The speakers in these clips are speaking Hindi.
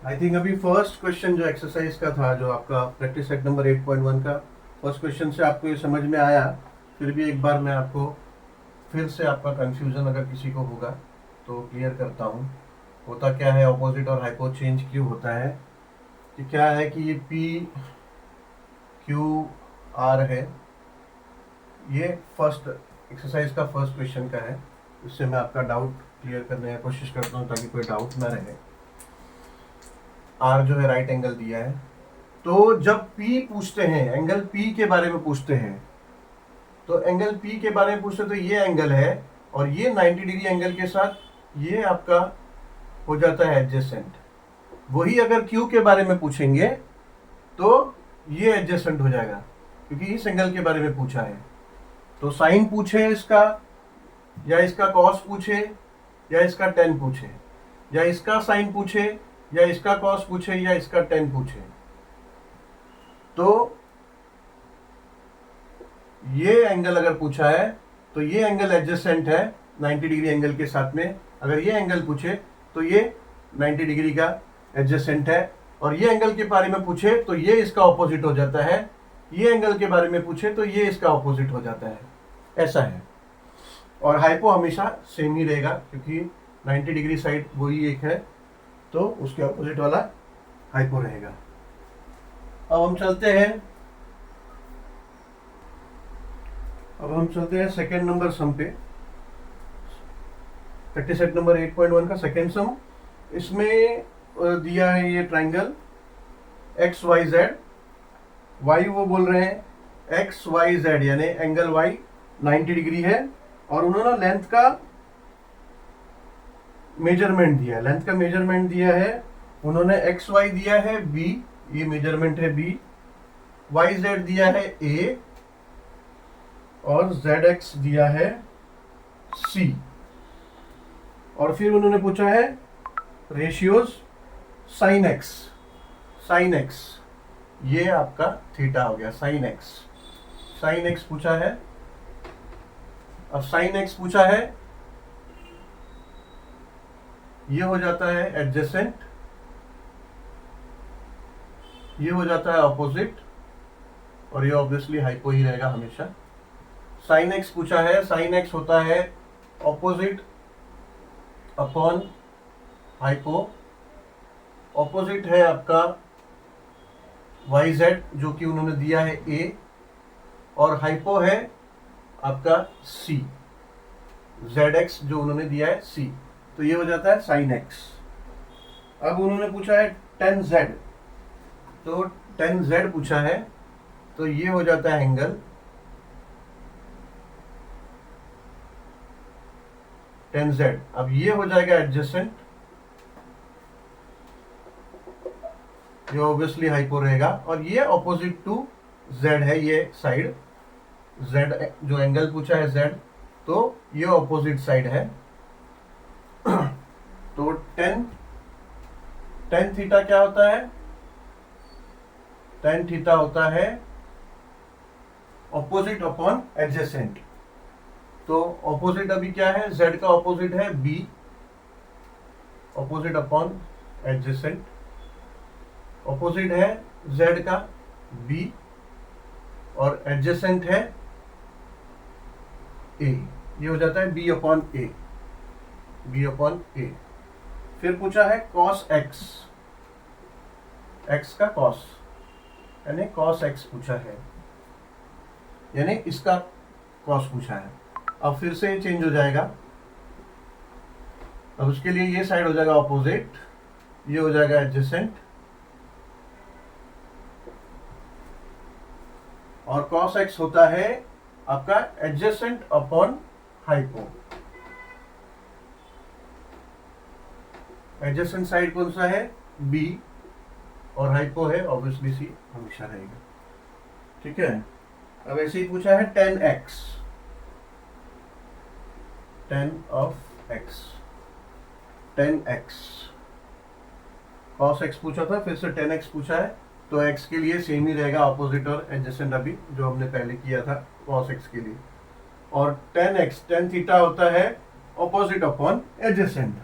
आई थिंक अभी फर्स्ट क्वेश्चन जो एक्सरसाइज का था, जो आपका प्रैक्टिस सेट नंबर 8.1 का फर्स्ट क्वेश्चन से आपको ये समझ में आया। फिर भी एक बार मैं आपको फिर से आपका कंफ्यूजन अगर किसी को होगा तो क्लियर करता हूँ। होता क्या है, ऑपोजिट और हाइपो चेंज क्यों होता है, कि क्या है कि ये पी क्यू आर है। ये फर्स्ट एक्सरसाइज का फर्स्ट क्वेश्चन का है। इससे मैं आपका डाउट क्लियर करने की कोशिश करता हूँ ताकि कोई डाउट ना रहे। आर जो है राइट एंगल दिया है, तो जब P पूछते हैं, एंगल P के बारे में पूछते हैं, तो एंगल P के बारे में पूछते हैं तो ये एंगल है और ये 90 डिग्री एंगल के साथ ये आपका हो जाता है एडजेसेंट। वही अगर Q के बारे में पूछेंगे तो ये एडजेसेंट हो जाएगा, क्योंकि इस एंगल के बारे में पूछा है। तो साइन पूछे इसका, या इसका कॉस पूछे, या इसका टेन पूछे, या इसका साइन पूछे, या इसका कॉस पूछे, या इसका टेन पूछे, तो ये एंगल अगर पूछा है तो ये एंगल एडजेसेंट है 90 डिग्री एंगल के साथ में। अगर ये एंगल पूछे तो ये 90 डिग्री का एडजेसेंट है, और ये एंगल के बारे में पूछे तो ये इसका ऑपोजिट हो जाता है। ये एंगल के बारे में पूछे तो ये इसका ऑपोजिट हो जाता है। ऐसा है। और हाइपो हमेशा सेम ही रहेगा, क्योंकि 90 डिग्री साइड वही एक है, तो उसके ऑपोजिट वाला हाइपो रहेगा। अब हम चलते हैं सेकेंड नंबर सम पे। प्रैक्टिस सेट नंबर 8.1 का सेकेंड सम। इसमें दिया है ये triangle X Y Z. Y वो बोल रहे हैं एक्स वाई जेड, यानी एंगल वाई 90 डिग्री है, और उन्होंने लेंथ का मेजरमेंट दिया है। लेंथ का मेजरमेंट दिया है उन्होंने, एक्स वाई दिया है बी, ये मेजरमेंट है बी, वाई जेड दिया है ए, और जेड एक्स दिया है सी। और फिर उन्होंने पूछा है ratios sine x. Sine x ये आपका थीटा हो गया, साइन एक्स। साइन एक्स पूछा है। अब साइन एक्स पूछा है, ये हो जाता है एडजेसेंट, ये हो जाता है ऑपोजिट, और ये ऑब्वियसली हाइपो ही रहेगा हमेशा। साइन एक्स पूछा है, साइन एक्स होता है ऑपोजिट अपॉन हाइपो। ऑपोजिट है आपका वाई जेड, जो कि उन्होंने दिया है ए, और हाइपो है आपका सी, जेड एक्स जो उन्होंने दिया है सी। तो ये हो जाता है साइन एक्स। अब उन्होंने पूछा है टेन जेड, तो टेन जेड पूछा है, तो ये हो जाता है एंगल टेन जेड। अब ये हो जाएगा एडजेसेंट, ये ऑब्वियसली हाइपो रहेगा, और ये ऑपोजिट टू जेड है, ये साइड जेड जो एंगल पूछा है जेड, तो ये ऑपोजिट साइड है। तो टेन टेन थीटा क्या होता है? टेन थीटा होता है ऑपोजिट अपॉन एडजेसेंट। तो ऑपोजिट अभी क्या है, जेड का ऑपोजिट है B, opposite upon adjacent. Opposite है जेड का बी, और एडजेसेंट है ए, ये हो जाता है B upon A, B upon A. फिर पूछा है कॉस एक्स, एक्स का कॉस, यानी कॉस एक्स पूछा है, यानी इसका कॉस पूछा है। अब फिर से चेंज हो जाएगा। अब उसके लिए ये साइड हो जाएगा ऑपोजिट, ये हो जाएगा एडजेसेंट, और कॉस एक्स होता है आपका adjacent upon hypo. Adjacent side कौन सा है? बी, और हाइपो है ऑब्वियसली सी, हमेशा रहेगा। ठीक है। अब ऐसे ही पूछा है ten x, ten of x, ten x. Cos X पूछा था, फिर से टेन एक्स पूछा है, तो एक्स के लिए सेम ही रहेगा ऑपोजिट और एडजेसेंट, अभी जो हमने पहले किया था कॉस एक्स के लिए। और टेन एक्स, टेन थीटा होता है ऑपोजिट अपॉन एडजेसेंट।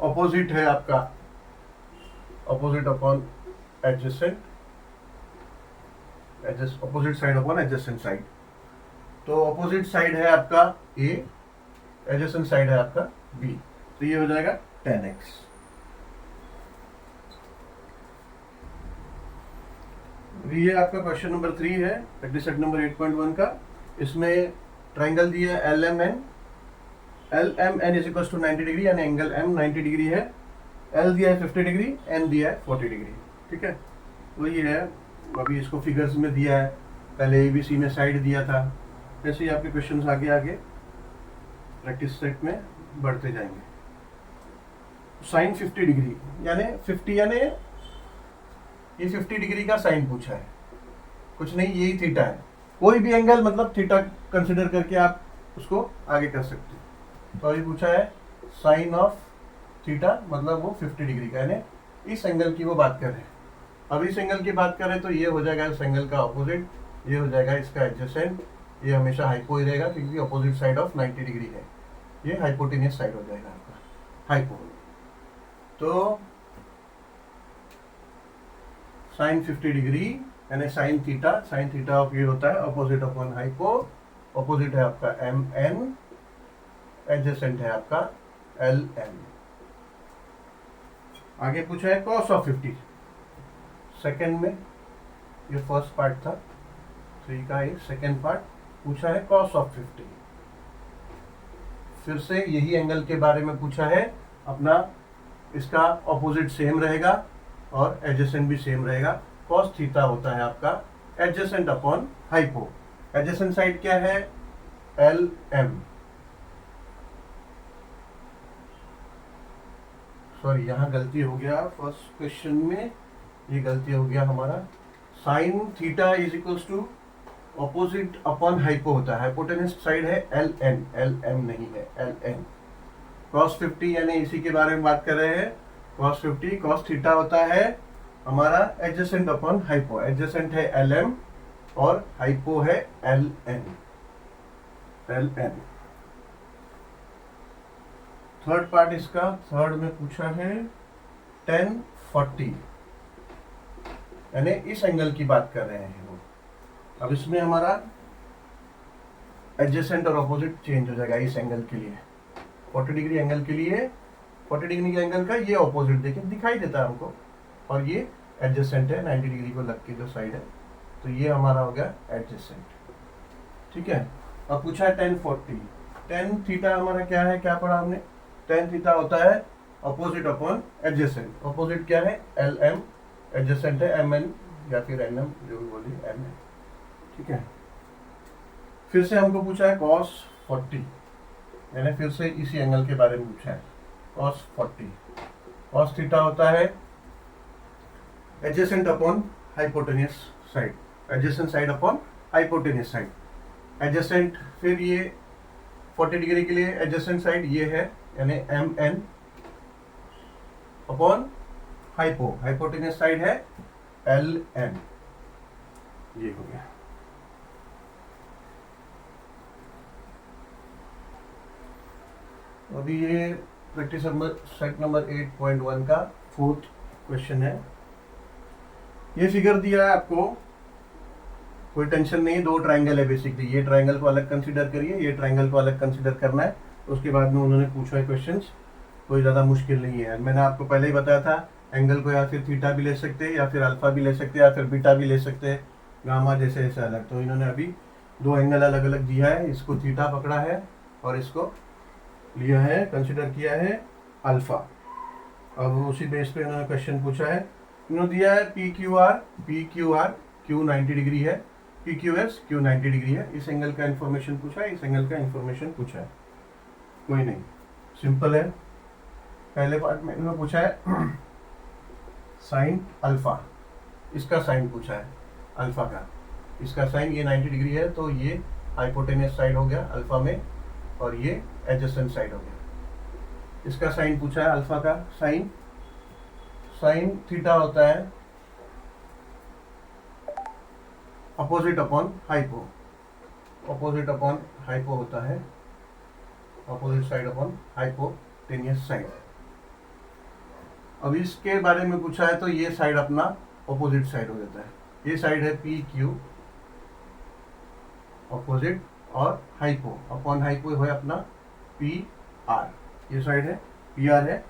ऑपोजिट है आपका opposite upon adjacent, opposite side upon adjacent side. तो ऑपोजिट साइड है आपका ए, एडजेसेंट साइड है आपका बी, तो ये हो जाएगा 10x। ये आपका क्वेश्चन नंबर 3 है, प्रैक्टिस सेट नंबर 8.1 का। इसमें ट्राइंगल दिया है L M N, L M N is equal to 90 degree, यानी एंगल एम 90 डिग्री है। एल दिया है 50 डिग्री, एन दिया है 40 डिग्री। ठीक है, वही है, अभी इसको फिगर्स में दिया है, पहले ABC में साइड दिया था। जैसे ही आपके क्वेश्चंस आगे आगे प्रैक्टिस सेट में बढ़ते जाएंगे। साइन 50 डिग्री यानी 50, यानी ये 50 डिग्री का साइन पूछा है, कुछ नहीं, यही थीटा है। कोई भी एंगल मतलब थीटा कंसिडर करके आप उसको आगे कर सकते हो। तो अभी पूछा है साइन ऑफ थीटा, मतलब वो 50 डिग्री का, यानी इस एंगल की वो बात कर रहे हैं। अब इस एंगल की बात करें तो ये हो जाएगा इस एंगल का ऑपोजिट, ये हो जाएगा इसका एडजेसेंट, ये हमेशा हाइपो ही रहेगा क्योंकि ऑपोजिट साइड ऑफ 90 डिग्री है, ये हाइपोटेनियस साइड हो जाएगा आपका हाइपो। तो साइन 50 डिग्री यानी साइन थीटा ऑफ ये होता है ऑपोजिट अपॉन हाइपो, ऑपोजिट है आपका एम एन, एडजेसेंट है आपका एल एम। आगे पूछा है कॉस ऑफ 50, सेकेंड में, ये फर्स्ट पार्ट था 3 का, ये सेकेंड पार्ट पूछा है कॉस ऑफ 50। फिर से यही एंगल के बारे में पूछा है अपना, इसका ऑपोजिट सेम रहेगा और एडजेसेंट भी सेम रहेगा। कॉस थीटा होता है आपका adjacent upon hypo. Adjacent side क्या है, एल एम, सॉरी यहाँ गलती हो गया फर्स्ट क्वेश्चन में, ये गलती हो गया हमारा। Sine theta is equals to opposite upon hypo होता है, हाइपोटेनस साइड है एल एन, एल एम नहीं है एल एन। कॉस 50 यानी इसी के बारे में बात कर रहे हैं, कॉस 50, कॉस थीटा होता है हमारा एडजेसेंट अपॉन हाइपो, एडजेसेंट है एल एम और हाइपो है L N, L N. Third part इसका, थर्ड में पूछा है tan 40, यानी इस एंगल की बात कर रहे हैं वो। अब इसमें हमारा एडजेसेंट और ऑपोजिट चेंज हो जाएगा इस एंगल के लिए। 40 डिग्री एंगल के लिए, 40 डिग्री के एंगल का ये ऑपोजिट देखिए दिखाई देता है हमको, और ये एडजेसेंट है 90 डिग्री को लग के जो साइड है, तो ये हमारा हो गया एडजेसेंट। ठीक है, अब पूछा है tan 40, tan थीटा हमारा क्या है, क्या पढ़ा हमने, tan थीटा होता है ऑपोजिट अपॉन एडजेसेंट। ऑपोजिट क्या है, एल एम, एडजेसेंट है एम एन या फिर एन एम, जो भी बोलिए एम एन। ठीक है, फिर से हमको पूछा है cos 40, यानी फिर से इसी एंगल के बारे में पूछा है cos 40। cos थीटा होता है adjacent upon hypotenuse side, adjacent side upon hypotenuse side. Adjacent फिर ये 40 डिग्री के लिए एडजेसेंट साइड ये है, यानी M N upon hypo, hypotenuse side है एल एन, ये हो गया। अभी ये प्रैक्टिस सेट नंबर 8.1 का फोर्थ क्वेश्चन है। ये फिगर दिया है आपको, कोई टेंशन नहीं, दो ट्राइंगल है बेसिकली, ये ट्राइंगल को अलग कंसीडर करिए, ये ट्राइंगल को अलग कंसीडर करना है। उसके बाद में उन्होंने पूछा है क्वेश्चंस, कोई ज़्यादा मुश्किल नहीं है। मैंने आपको पहले ही बताया था एंगल को या फिर थीटा भी ले सकते हैं, या फिर अल्फा भी ले सकते हैं, या फिर बीटा भी ले सकते हैं, गामा जैसे ऐसे अलग। तो इन्होंने अभी दो एंगल अलग अलग दिया है, इसको थीटा पकड़ा है और इसको लिया है, कंसिडर किया है अल्फा। अब उसी बेस पे इन्होंने क्वेश्चन पूछा है, इन्होंने दिया है P Q R, Q 90 degree है, P Q S, Q 90 degree है। इस एंगल का इन्फॉर्मेशन पूछा है, इस एंगल का इन्फॉर्मेशन पूछा है, कोई नहीं, सिंपल है। पहले पार्ट में इन्होंने पूछा है साइन अल्फा, इसका साइन पूछा है अल्फा का, इसका साइन ये 90 डिग्री है, तो ये हाइपोटेनियस साइड हो गया अल्फा में, और ये एडजेसेंट साइड हो गया। इसका साइन पूछा है अल्फा का, साइन, साइन थीटा होता है opposite upon hypo, opposite upon hypo होता है, opposite side upon hypotenuse side. अब इसके बारे में पूछा है तो ये साइड अपना ऑपोजिट साइड हो जाता है। ये साइड है पी क्यू ऑपोजिट, और हाइपो अपॉन हाइपो है अपना पी आर। ये साइड है पी आर है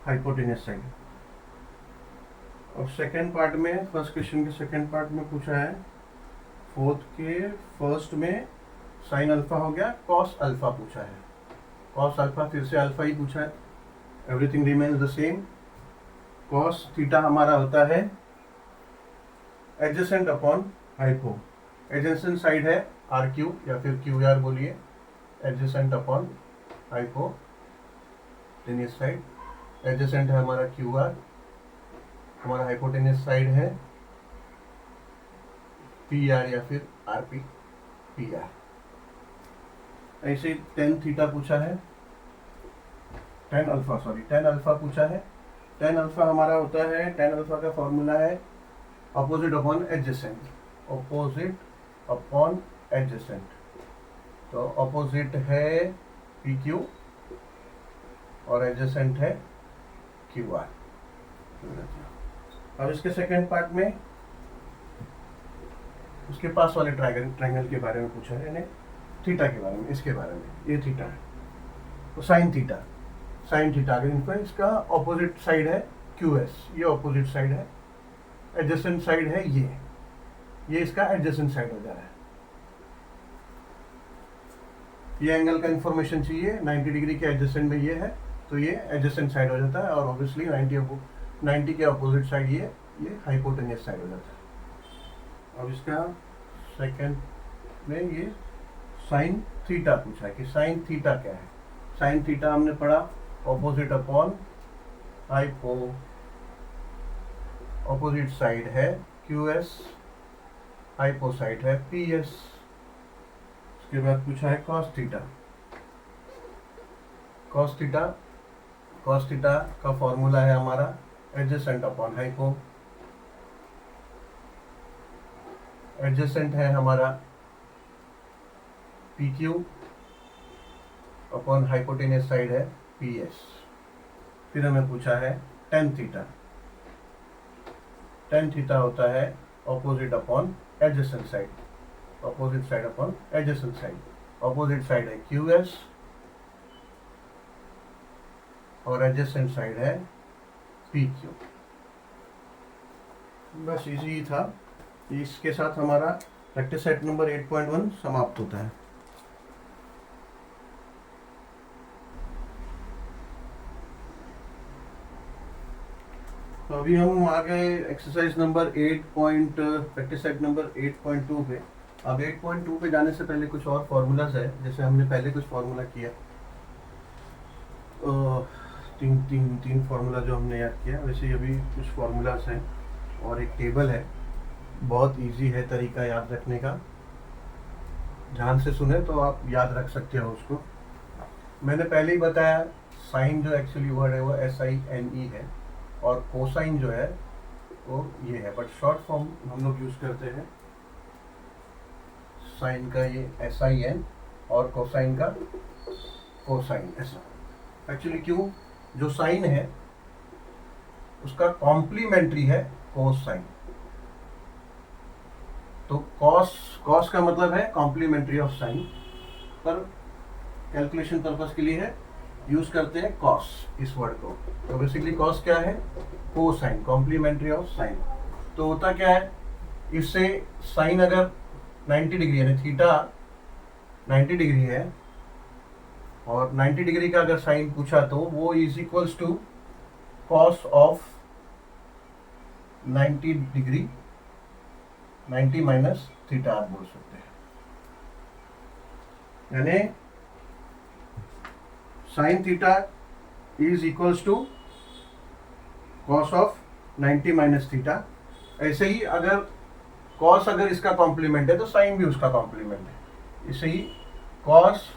हाइपोटेनियस साइड। और सेकेंड पार्ट में, फर्स्ट क्वेश्चन के सेकेंड पार्ट में पूछा है, फोर्थ के फर्स्ट में साइन अल्फा हो गया, कॉस अल्फा पूछा है। कॉस अल्फा फिर से अल्फा ही पूछा है, everything remains the same. Cos theta हमारा होता है adjacent upon hypo. Adjacent side है आर क्यू या फिर क्यू आर बोलिए, adjacent upon hypotenuse side. Adjacent है हमारा क्यू आर, हमारा हाइपोटेनियस साइड है पी आर या फिर आर पी पी आर। ऐसे टेन थीटा पूछा है, टेन अल्फा पूछा है। टेन अल्फा हमारा होता है, टेन अल्फा का फॉर्मूला है opposite upon adjacent, opposite upon adjacent. तो अपोजिट है पी क्यू और एडजेसेंट है क्यू आर। अब इसके सेकेंड पार्ट में उसके पास वाले ट्रायंगल के बारे में पूछा है, यानी थीटा के बारे में, इसके बारे में। ये थीटा है तो साइन थीटा अगर इनको, इसका ऑपोजिट साइड है क्यू एस, ये ऑपोजिट साइड है, एडजेसेंट साइड है ये इसका एडजेसेंट साइड हो जा रहा है। ये एंगल का इंफॉर्मेशन चाहिए, 90 डिग्री के एडजेसेंट में ये है तो ये एडजेसेंट साइड हो जाता है, और ऑब्वियसली 90 के अपोजिट साइड ये हाइपोटेनियस साइड हो जाता है। अब इसका सेकंड में ये साइन थीटा पूछा है कि साइन थीटा क्या है। साइन थीटा हमने पढ़ा opposite upon hypo, opposite side है क्यू एस, हाइपो साइड है पी एस। उसके बाद पूछा है कॉस थीटा। कॉस थीटा का फॉर्मूला है हमारा एडजेसेंट अपॉन हाइपो। एडजेसेंट है हमारा P Q upon hypotenuse side है पी एस। फिर हमें पूछा है टेन थीटा। टेन थीटा होता है opposite upon adjacent side, opposite side upon adjacent side. Opposite side है क्यू एस और एडजेसेंट साइड है पी क्यू। बस इजी ही था। इसके साथ हमारा प्रैक्टिस सेट नंबर 8.1 समाप्त होता है। तो अभी हम आ गए exercise number practice set number 8.2 पे। अब 8.2 पे जाने से पहले कुछ और फॉर्मूलाज है, जैसे हमने पहले कुछ फॉर्मूला किया, तीन फॉर्मूला जो हमने याद किया, वैसे ही अभी कुछ फॉर्मूलाज हैं और एक टेबल है। बहुत इजी है तरीका याद रखने का, ध्यान से सुने तो आप याद रख सकते हो उसको। मैंने पहले ही बताया साइन जो एक्चुअली वर्ड है वो SINE है, और कोसाइन जो है वो ये है, बट शॉर्ट फॉर्म हम लोग यूज करते हैं साइन का ये SIN और कोसाइन का कोसाइन। ऐसा एक्चुअली क्यों, जो साइन है उसका कॉम्प्लीमेंट्री है कोसाइन। तो कॉस का मतलब है कॉम्प्लीमेंट्री ऑफ साइन, पर कैलकुलेशन पर्पस के लिए है यूज करते हैं कॉस इस वर्ड को। तो बेसिकली कॉस क्या है, कोसाइन, कॉम्प्लीमेंट्री ऑफ साइन। तो होता क्या है, इससे साइन अगर 90 डिग्री यानी थीटा 90 डिग्री है और 90 डिग्री का अगर साइन पूछा तो वो is equals to cos of 90 degree, 90 minus theta आप बोल सकते हैं। यानी sine theta is equals to cos of 90 minus theta. ऐसे ही अगर कॉस अगर इसका कॉम्प्लीमेंट है तो साइन भी उसका कॉम्प्लीमेंट है। इसे ही cos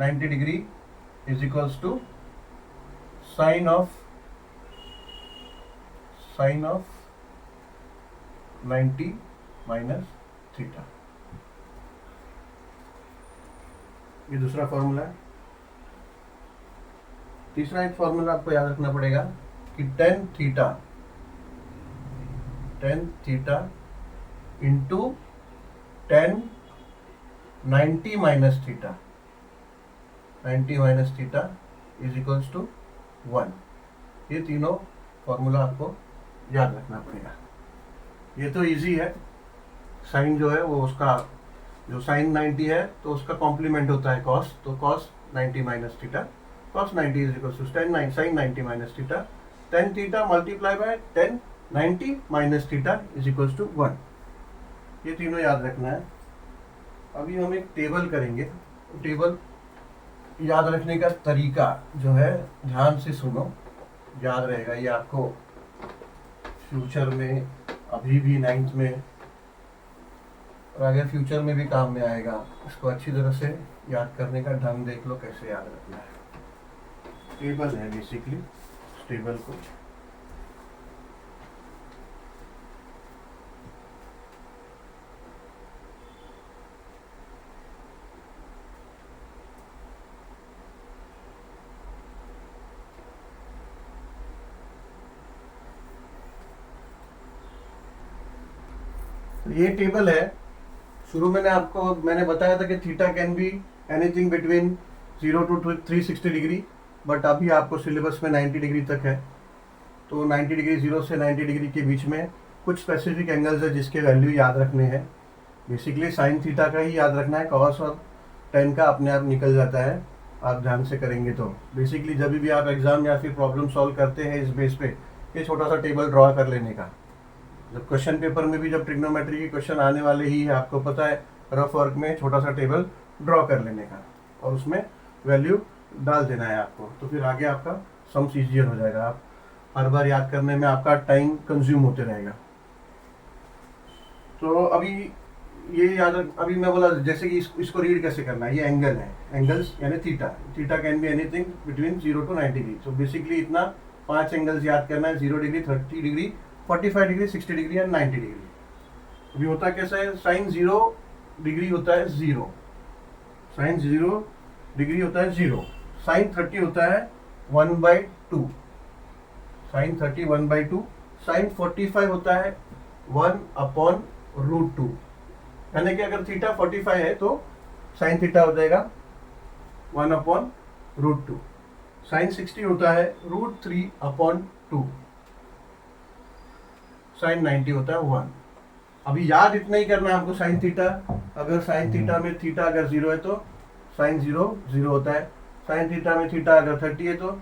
90 degree is equals to sine of 90 minus theta. ये दूसरा फॉर्मूला है। तीसरा एक फॉर्मूला आपको याद रखना पड़ेगा कि tan theta into tan 90 minus theta is equals to 1। ये तीनों फॉर्मूला आपको याद रखना पड़ेगा। ये तो इजी है। साइन जो है वो उसका जो साइन 90 है तो उसका कॉम्प्लीमेंट होता है कॉस, तो cos 90 minus theta, cos 90 is equal to sine 90 minus theta, tan theta multiply by tan 90 minus theta is equal to 1। ये तीनों याद रखना है। अभी हम एक टेबल करेंगे। टेबल याद रखने का तरीका जो है ध्यान से सुनो, याद रहेगा ये आपको फ्यूचर में, अभी भी 9th में और आगे फ्यूचर में भी काम में आएगा। इसको अच्छी तरह से याद करने का ढंग देख लो कैसे याद रखना है। टेबल है बेसिकली, टेबल को ये टेबल है। शुरू में मैंने बताया था कि theta can be anything between 0 to 360 degree, but अभी आपको सिलेबस में 90 डिग्री तक है। तो 90 डिग्री 0 से 90 डिग्री के बीच में कुछ स्पेसिफिक एंगल्स है जिसके वैल्यू याद रखने हैं। बेसिकली साइन थीटा का ही याद रखना है, कॉस और टेन का अपने आप निकल जाता है आप ध्यान से करेंगे तो। बेसिकली जब भी आप एग्जाम या फिर प्रॉब्लम सॉल्व करते हैं इस बेस पे ये छोटा सा टेबल ड्रॉ कर लेने का। जब क्वेश्चन पेपर में भी जब ट्रिग्नोमेट्री के क्वेश्चन आने वाले ही है, आपको पता है रफ वर्क में छोटा सा टेबल ड्रॉ कर लेने का और उसमें वैल्यू डाल देना है आपको, तो फिर आगे आपका सम्स ईजियर हो जाएगा। आप हर बार याद करने में आपका टाइम कंज्यूम होते रहेगा। तो अभी ये अभी मैं बोला जैसे कि इसको रीड कैसे करना है। ये एंगल है, एंगल्स यानी theta can be anything between 0 to 90 degree. तो बेसिकली इतना 5 एंगल्स याद करना है, 0 degree, 30 degree, 45 degree, 60 degree and 90 degree. अभी होता कैसा है, साइन 0 डिग्री होता है 0, साइन 0 डिग्री होता है 0, साइन 30 होता है 1/2, साइन 30 1/2, साइन 45 होता है 1/√2। यानी कि अगर थीटा 45 है तो साइन थीटा हो जाएगा 1/√2। साइन 60 होता है √3/2, साइन 90 होता है 1। अभी याद इतना ही करना है आपको साइन थीटा। अगर साइन थीटा में थीटा अगर 0 है तो साइन 0 0 होता है। साइन थीटा में थीटा अगर 30 है तो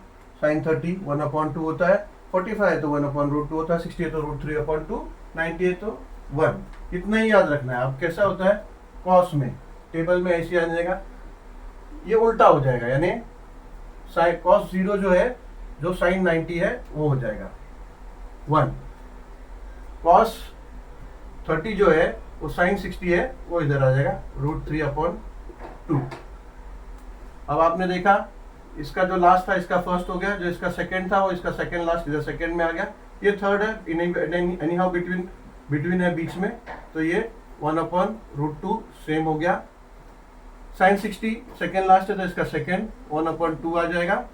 साइन 30 1/2 होता है। 45 है तो 1/√2 होता है। 60 है तो √3/2, 90 है तो 1। इतना ही याद रखना है। अब कैसा होता है कॉस में, टेबल में ऐसे आ जाएगा, ये उल्टा हो जाएगा, यानी साइन कॉस 0 जो है, जो साइन 90 है वो हो जाएगा 1। कॉस 30 जो है वो साइन 60 है वो इधर आ जाएगा √3/2। अब आपने देखा इसका जो लास्ट था इसका फर्स्ट हो गया, जो इसका सेकंड था वो इसका सेकंड लास्ट इधर सेकंड में आ गया। ये थर्ड है, एनी हाउ बिटवीन है बीच में, तो ये 1/√2 सेम हो गया। साइन 60 सेकंड लास्ट है तो इसका सेकंड 1/2 आ जाएगा,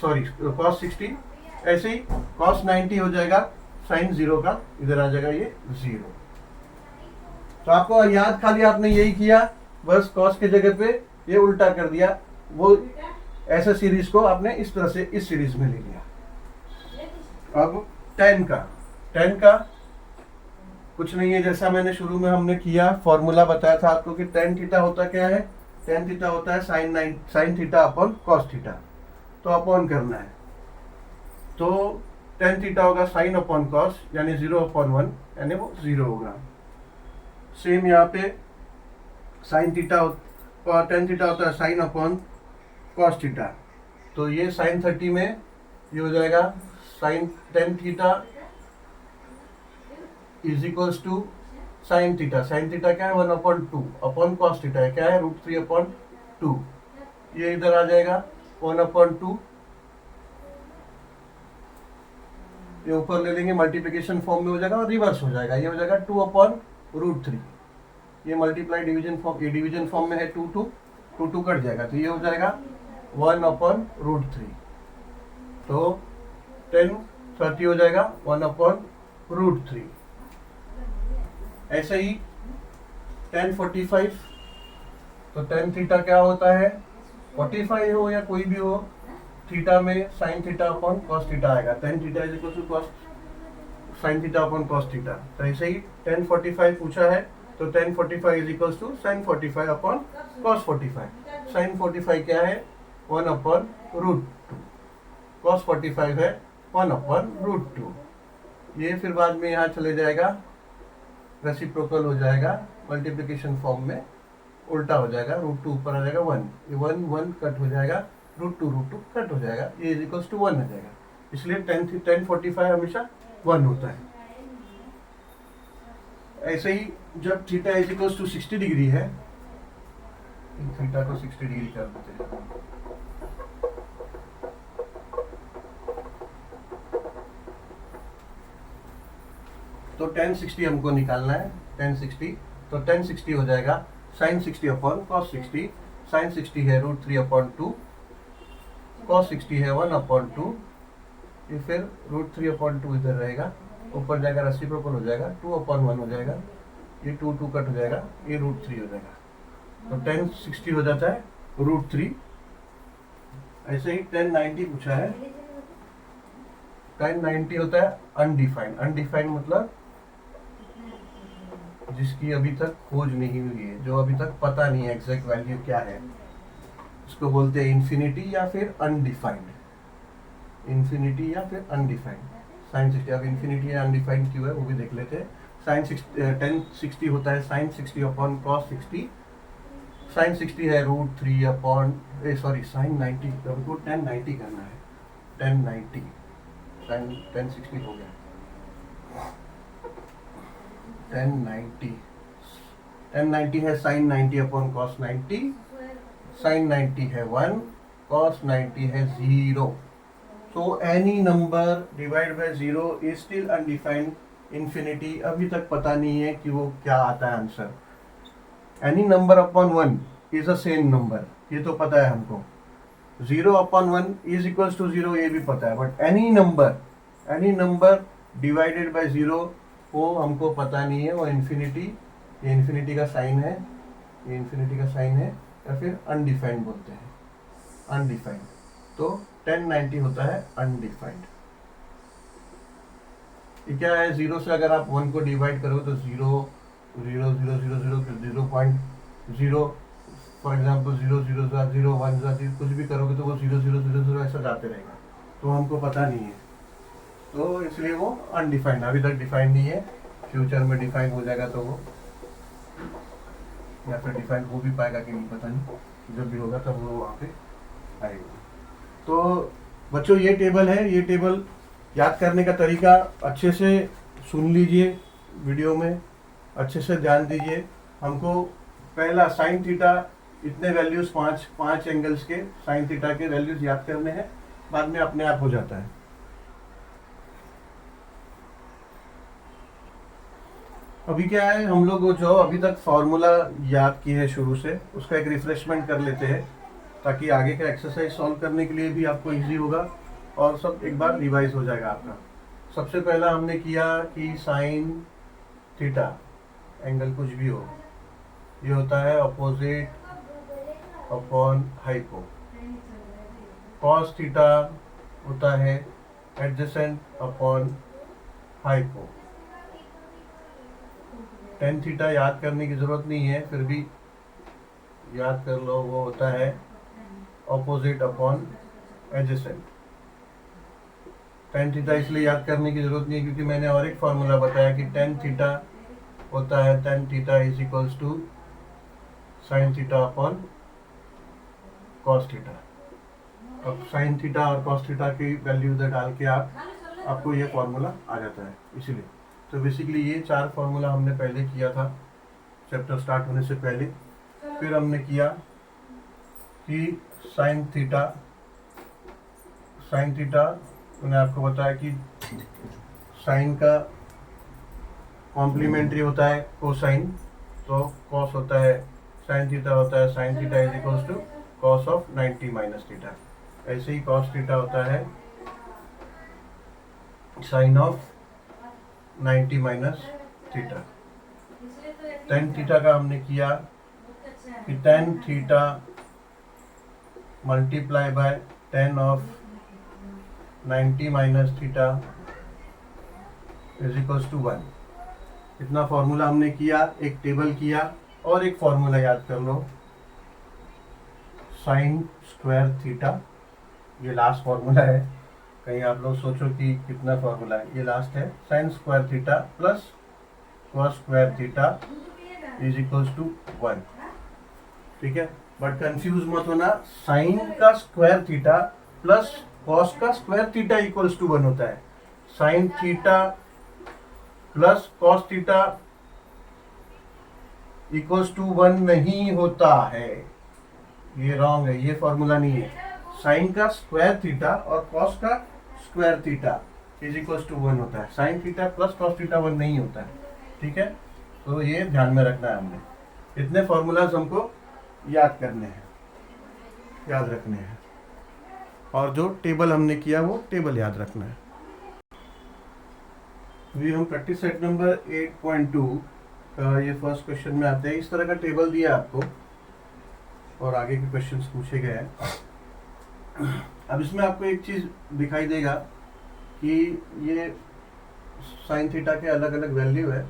सॉरी कॉस 60। ऐसे ही कॉस 90 हो जाएगा, साइन 0 का इधर आ जाएगा ये 0। तो आपको याद खाली आपने यही किया, बस कॉस के जगह पे ये उल्टा कर दिया, वो ऐसे सीरीज को आपने इस तरह से इस सीरीज में ले लिया। अब टेन का कुछ नहीं है, जैसा मैंने शुरू में हमने किया फॉर्मूला बताया था आपको कि टेन थीटा होता क्या है, टेन थीटा होता है sine theta upon cos theta. तो अपॉन करना है तो टेन थीटा होगा साइन अपॉन कॉस यानी 0/1 यानी वो 0 होगा। सेम यहाँ पे साइन थीटा और टेन थीटा होता है साइन अपॉन कॉस थीटा। तो ये साइन 30 में ये हो जाएगा sine tan theta is equals to sine theta. Sine theta क्या है 1/2 अपॉन कॉस थीटा है क्या है √3/2। ये इधर आ जाएगा 1/2, ये ऊपर ले लेंगे मल्टीप्लिकेशन फॉर्म में हो जाएगा और रिवर्स हो जाएगा, ये हो जाएगा 2/√3। ये मल्टीप्लाई डिवीजन फॉर्म, ये डिवीजन फॉर्म में है 2 कट जाएगा तो ये हो जाएगा 1/√3। तो 1030 हो जाएगा 1/√3। ऐसे ही tan 45, तो tan थीटा क्या होता है, 45 हो या कोई भी हो, थीटा में sin theta upon cos theta आएगा। tan theta is equal to cos sin theta upon cos theta. तो ऐसे ही tan 45 पूछा है, तो tan 45 is equal to sin 45 upon cos 45। sin 45 क्या है, 1/√2, cos 45 है 1/√2। ये फिर बाद में यहाँ चले जाएगा, रेसिप्रोकल हो जाएगा, मल्टीप्लिकेशन फॉर्म में उल्टा हो जाएगा, √2 ऊपर आ जाएगा 1, ये 1 कट हो जाएगा, √2 कट हो जाएगा, ये इज इक्वल्स टू 1 हो जाएगा। इसलिए tan 45 हमेशा 1 होता है। ऐसे ही जब theta is equals to 60 degree है, थीटा को 60 डिग्री कर देते हैं, तो tan 60 हमको निकालना है, tan 60, तो tan 60 हो जाएगा sin 60 अपॉन cos 60। sin 60 है √3/2, cos 60 है 1/2, ये फिर √3/2 इधर रहेगा, ऊपर जाएगा रेसिप्रोकल हो जाएगा, 2/1 हो जाएगा, ये 2 कट हो जाएगा, ये √3 हो जाएगा, तो tan 60 हो जाता है √3। ऐसे ही tan 90 पूछा है, tan 90 होता है अनडिफाइंड। अनडिफाइंड मतलब जिसकी अभी तक खोज नहीं हुई है, जो अभी तक पता नहीं है एग्जैक्ट वैल्यू क्या है, इसको बोलते हैं इंफिनिटी या फिर अनडिफाइंड। इंफिनिटी या फिर अनडिफाइंड। sin 60, अब इंफिनिटी या अनडिफाइंड क्यों है वो भी देख लेते हैं। tan 60 होता है sin 60 अपॉन cos 60। sin 60 है √3 अपॉन sin 90, हमको tan 90 करना है, tan 90, tan 60 हो गया, tan 90 है sin 90 अपॉन cos 90, sin 90 है 1, cos 90 है 0। So any number divided by 0 is still undefined infinity, अभी तक पता नहीं है कि वो क्या आता है answer. Any number upon 1 is a same number, ये तो पता है हमको। 0 upon 1 is equals to 0, ये भी पता है, but any number divided by 0 वो हमको पता नहीं है, वो इन्फिनिटी, ये इन्फिनिटी का साइन है, ये इन्फिनिटी का साइन है, या फिर अनडिफाइंड बोलते हैं, अनडिफाइंड। तो tan 90 होता है अनडिफाइंड। ये क्या है, 0 से अगर आप 1 को डिवाइड करो तो 0 0 0 0 0 0.0, फॉर एग्जाम्पल 0 0 0 1 कुछ भी करोगे तो वो 0 0 0 0 ऐसा जाते रहेगा, तो हमको पता नहीं है, तो इसलिए वो अनडिफाइंड, अभी तक डिफाइंड नहीं है। फ्यूचर में डिफाइन हो जाएगा तो वो, या फिर डिफाइन हो भी पाएगा कि नहीं पता नहीं, जब भी होगा तब वो वहाँ पे आएगा। तो बच्चों ये टेबल है, ये टेबल याद करने का तरीका अच्छे से सुन लीजिए, वीडियो में अच्छे से ध्यान दीजिए। हमको पहला साइन थीटा, इतने वैल्यूज, पांच एंगल्स के साइन थीटा के वैल्यूज याद करने हैं, बाद में अपने आप हो जाता है। अभी क्या है, हम लोग जो अभी तक फॉर्मूला याद की है शुरू से, उसका एक रिफ्रेशमेंट कर लेते हैं, ताकि आगे का एक्सरसाइज सॉल्व करने के लिए भी आपको इजी होगा और सब एक बार रिवाइज हो जाएगा आपका। सबसे पहला हमने किया कि साइन थीटा, एंगल कुछ भी हो, ये होता है opposite upon hypo. Cos theta होता है adjacent upon hypo. Tan theta याद करने की जरूरत नहीं है, फिर भी याद कर लो, वो होता है opposite upon adjacent. Tan theta इसलिए याद करने की जरूरत नहीं है क्योंकि मैंने और एक फॉर्मूला बताया कि टेन थीटा होता है, tan theta is equals to sine theta upon cos theta. अब साइन थीटा और कॉस थीटा की वैल्यू उधर डाल के आपको ये फॉर्मूला आ जाता है। इसीलिए तो बेसिकली ये चार फॉर्मूला हमने पहले किया था चैप्टर स्टार्ट होने से पहले। फिर हमने किया कि साइन थीटा मैंने आपको बताया कि साइन का कॉम्प्लीमेंट्री होता है कोसाइन, तो कॉस होता है साइन थीटा होता है, sine theta is equals to cos of 90 minus theta. ऐसे ही कॉस थीटा होता है sine of 90 minus theta. Tan theta का हमने किया कि tan theta multiply by tan of 90 minus theta is equals to 1। इतना फॉर्मूला हमने किया, एक टेबल किया और एक फॉर्मूला याद कर लो, साइन स्क्वायर थीटा। ये लास्ट फॉर्मूला है, कहीं आप लोग सोचो कि कितना फॉर्मूला है, ये लास्ट है। Sine square theta plus cos square theta is equals to 1। ठीक है, बट कंफ्यूज मत होना, साइन का स्क्वायर थीटा प्लस कॉस का स्क्वायर थीटा इक्वल्स टू 1 होता है। Sine theta plus cos theta equals to 1 नहीं होता है, ये रॉन्ग है, ये फॉर्मूला नहीं है। साइन का स्क्वायर थीटा और कॉस का square theta is equals to 1 होता है। Sine theta plus cos theta 1 नहीं होता है। ठीक है, तो ये ध्यान में रखना है हमने। इतने फॉर्मूलाज हमको याद करने हैं, याद रखने हैं, और जो टेबल हमने किया वो टेबल याद रखना है। अभी हम प्रैक्टिस सेट नंबर 8.2 का ये फर्स्ट क्वेश्चन में आते हैं। इस तरह का टेबल दिया आपको और आगे के क्वेश्चंस पूछे गए हैं। अब इसमें आपको एक चीज़ दिखाई देगा कि ये साइन थीटा के अलग अलग वैल्यू है,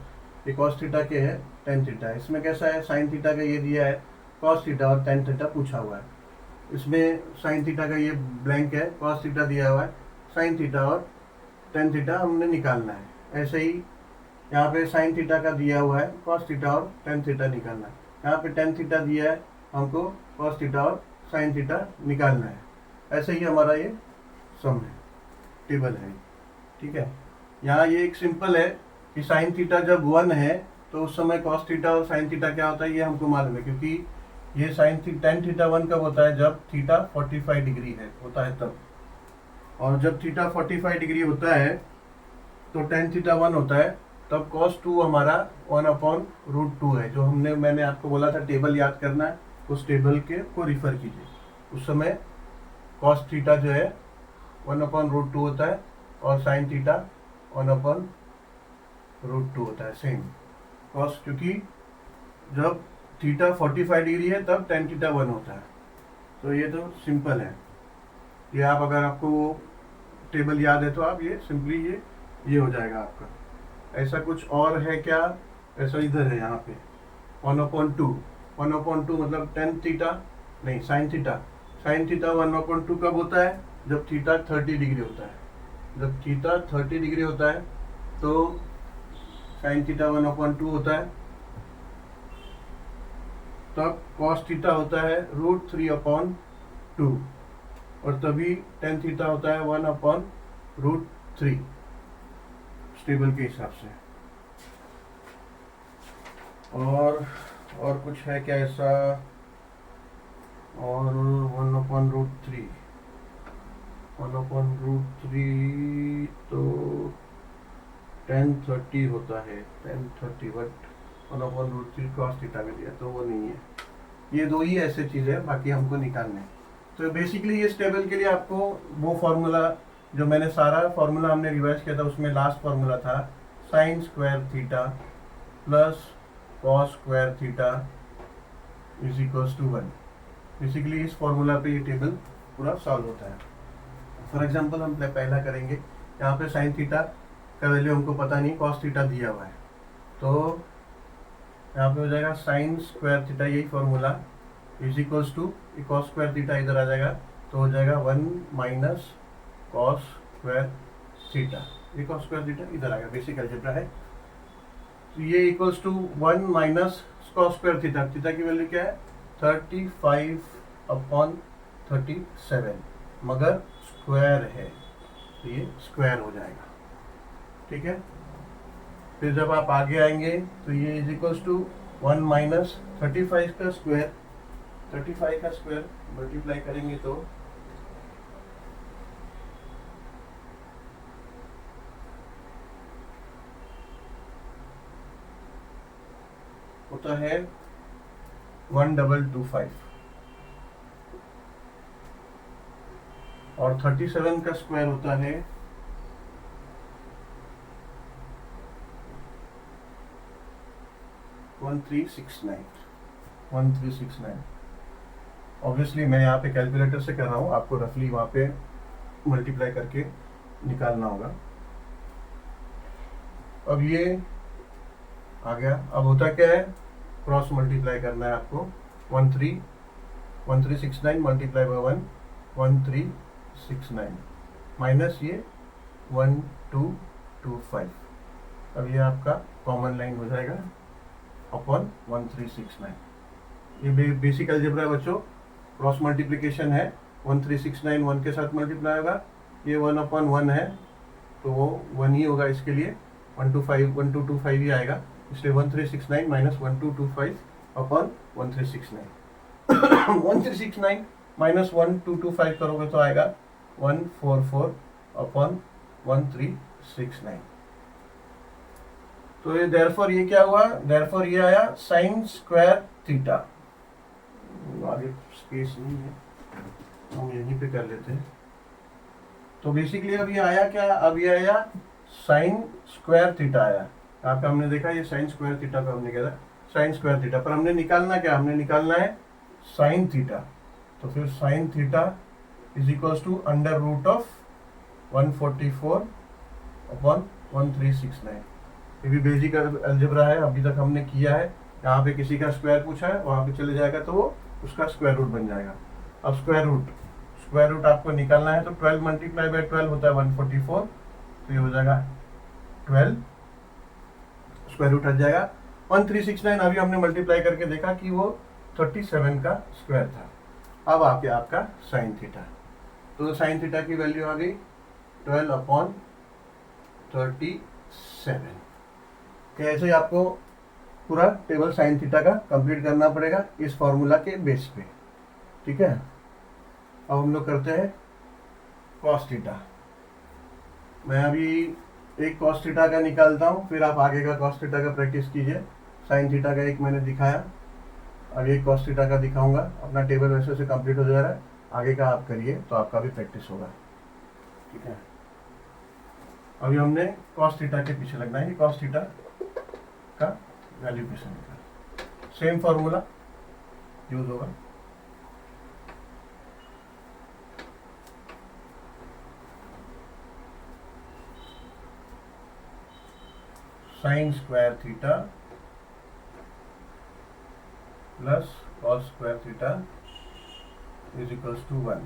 ये कॉस थीटा के है, टेन थीटा है। इसमें कैसा है, साइन थीटा का ये दिया है, कॉस थीटा और टेन थीटा पूछा हुआ है। इसमें साइन थीटा का ये ब्लैंक है, कॉस थीटा दिया हुआ है, साइन थीटा और टेन थीटा हमने निकालना है। ऐसे ही यहाँ पे साइन थीटा का दिया हुआ है, कॉस थीटा और टेन थीटा निकालना है। यहाँ पे टेन थीटा दिया है, हमको कॉस थीटा और साइन थीटा निकालना है। ऐसे ही हमारा ये सम है, टेबल है। ठीक है, यहाँ ये एक सिंपल है कि साइन थीटा जब 1 है तो उस समय कॉस थीटा और साइन थीटा क्या होता है ये हमको मालूम है, क्योंकि ये साइन टेन थीटा 1 कब होता है, जब थीटा 45 डिग्री है होता है तब। और जब थीटा 45 डिग्री होता है तो टेन थीटा 1 होता है, तब कॉस 2 हमारा 1/√2 है। जो मैंने आपको बोला था टेबल याद करना है, उस टेबल के को रिफर कीजिए। उस समय कॉस थीटा जो है 1/√2 होता है और साइन थीटा 1/√2 होता है, सेम कॉस, क्योंकि जब थीटा 45 डिग्री है तब टेन थीटा 1 होता है। तो ये तो सिंपल है, ये आप अगर आपको वो टेबल याद है तो आप ये सिंपली ये हो जाएगा आपका। ऐसा कुछ और है क्या, ऐसा इधर है यहाँ पे 1/2 मतलब टेन थीटा नहीं साइन थीटा 1/2 कब होता है, जब थीटा 30 डिग्री होता है। जब थीटा 30 डिग्री होता है तो साइन थीटा 1/2 होता है, तब कॉस थीटा होता है √3/2 और तभी टेन थीटा होता है 1/√3 टेबल के हिसाब से। और कुछ है क्या ऐसा, और 1/√3 तो 1030 होता है, 1030, बट 1/√3 कॉस थीटा में दिया तो वो नहीं है। ये दो ही ऐसे चीज़ें हैं, बाकी हमको निकालने। तो बेसिकली इस टेबल के लिए आपको वो फॉर्मूला जो मैंने सारा फॉर्मूला हमने रिवाइज किया था, उसमें लास्ट फॉर्मूला था sine square theta plus cos square theta is equals to 1। Basically इस फॉर्मूला पे ये टेबल पूरा सॉल्व होता है। फॉर एग्जांपल हम पहला करेंगे, यहाँ पे साइन थीटा का वैल्यू हमको पता नहीं, कॉस थीटा दिया हुआ है, तो यहाँ पे हो जाएगा साइन स्क्वायर थीटा, यही formula is equals to cos square theta इधर आ जाएगा तो हो जाएगा 1 माइनस कॉस स्क्वायर थीटा। ये कॉस स्क्वायर थीटा इधर आ गया, बेसिक अलजेब्रा है। तो ये equals to 1 minus cos square theta, theta की वैल्यू क्या है 35/37, मगर स्क्वायर है तो ये स्क्वायर हो जाएगा। ठीक है, फिर जब आप आगे आएंगे तो ये इज इक्वल्स टू 1 माइनस 35 का स्क्वायर, 35 का स्क्वायर मल्टीप्लाई करेंगे तो होता है 1225, और 37 का स्क्वायर होता है 1369 ऑब्वियसली मैं यहाँ पे कैलकुलेटर से कर रहा हूँ, आपको रफली वहाँ पे मल्टीप्लाई करके निकालना होगा। अब ये आ गया। अब होता क्या है, क्रॉस मल्टीप्लाई करना है आपको। 1369 मल्टीप्लाई बाय 1369 माइनस ये 1225। अब ये आपका कॉमन लाइन हो जाएगा अपॉन 1369। ये बेसिक अलजेब्रा है बच्चों, क्रॉस मल्टीप्लिकेशन है। 1369 1 के साथ मल्टीप्लाई होगा, ये 1/1 है तो वो 1 ही होगा, इसके लिए 1225 ही आएगा, इसलिए 1369 माइनस 1225 अपॉन 1369। 1369 माइनस 1225 करोगे तो आएगा 144 अपॉन 1369। तो ये देयरफॉर ये क्या हुआ, देयरफॉर ये आया साइन स्क्वायर थीटा। आगे स्पेस नहीं है, हम यहीं पे कर लेते हैं। तो बेसिकली अब ये आया क्या, अब ये आया साइन स्क्वायर थीटा आया। यहाँ पे हमने देखा ये साइन स्क्वायर थीटा का हमने कहा साइन स्क्वायर थीटा, पर हमने निकालना क्या, हमने निकालना है साइन थीटा। तो फिर sine theta is equals to under root of 144 upon 1369। ये भी बेसिक अलजेब्रा है, अभी तक हमने किया है। यहाँ पे किसी का स्क्वायर पूछा है, वहाँ पे चले जाएगा तो वो उसका स्क्वायर रूट बन जाएगा। अब स्क्वायर रूट आपको निकालना है तो 12 मल्टीप्लाई बाय 12 होता है 144, तो ये हो जाएगा 12, स्क्वायर रूट हट जाएगा 1369। अभी हमने मल्टीप्लाई करके देखा कि वो 37 का स्क्वायर था। अब आ गया आपका साइन थीटा, तो साइन थीटा की वैल्यू आ गई 12 अपॉन 37। कैसे ही आपको पूरा टेबल साइन थीटा का कंप्लीट करना पड़ेगा इस फॉर्मूला के बेस पे, ठीक है। अब हम लोग करते हैं कॉस थीटा। मैं अभी एक कॉस थीटा का निकालता हूँ, फिर आप आगे का कॉस थीटा का प्रैक्टिस कीजिए। साइन थीटा का एक मैंने दिखाया, अब एक कॉस थीटा का दिखाऊंगा। अपना टेबल वैसे से कंप्लीट हो जा रहा है, आगे का आप करिए तो आपका भी प्रैक्टिस होगा, ठीक है। अभी हमने कॉस थीटा के पीछे लगना है कि कॉस थीटा का वैल्यू कैसे निकाल, सेम फॉर्मूला यूज होगा। Sine square theta plus cos square theta is equals to 1।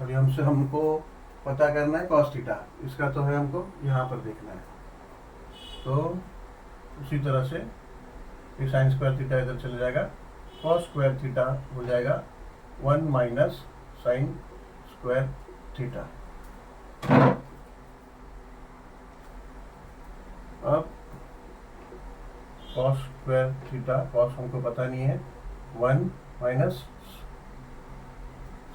अभी हमको पता करना है कॉस थीटा, इसका तो है हमको यहाँ पर देखना है। तो उसी तरह से ये साइन स्क्वायर थीटा इधर चले जाएगा, कॉस स्क्वायर थीटा हो जाएगा 1 माइनस साइन स्क्वायर थीटा। अब कॉस स्क्वायर थीटा, कॉस हमको पता नहीं है, 1 माइनस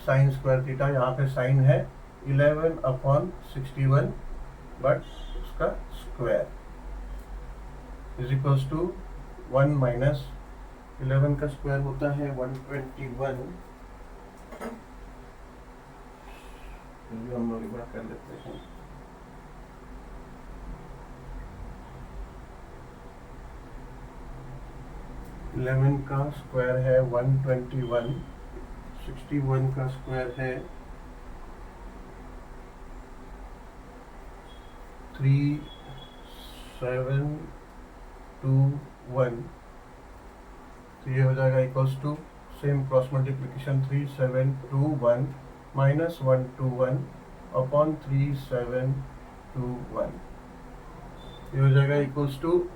साइन स्क्वायर थीटा, यहाँ पे साइन है 11 अपॉन 61 बट उसका square is equals to 1 minus 11 का स्क्वायर होता है 121। हम लोग एक बार कर लेते हैं। इलेवन का स्क्वायर है 121, 61 का स्क्वायर है 3721। तो ये हो जाएगा equals to same cross multiplication 3721 minus 121 upon 3721। ये हो जाएगा इक्वल्स टू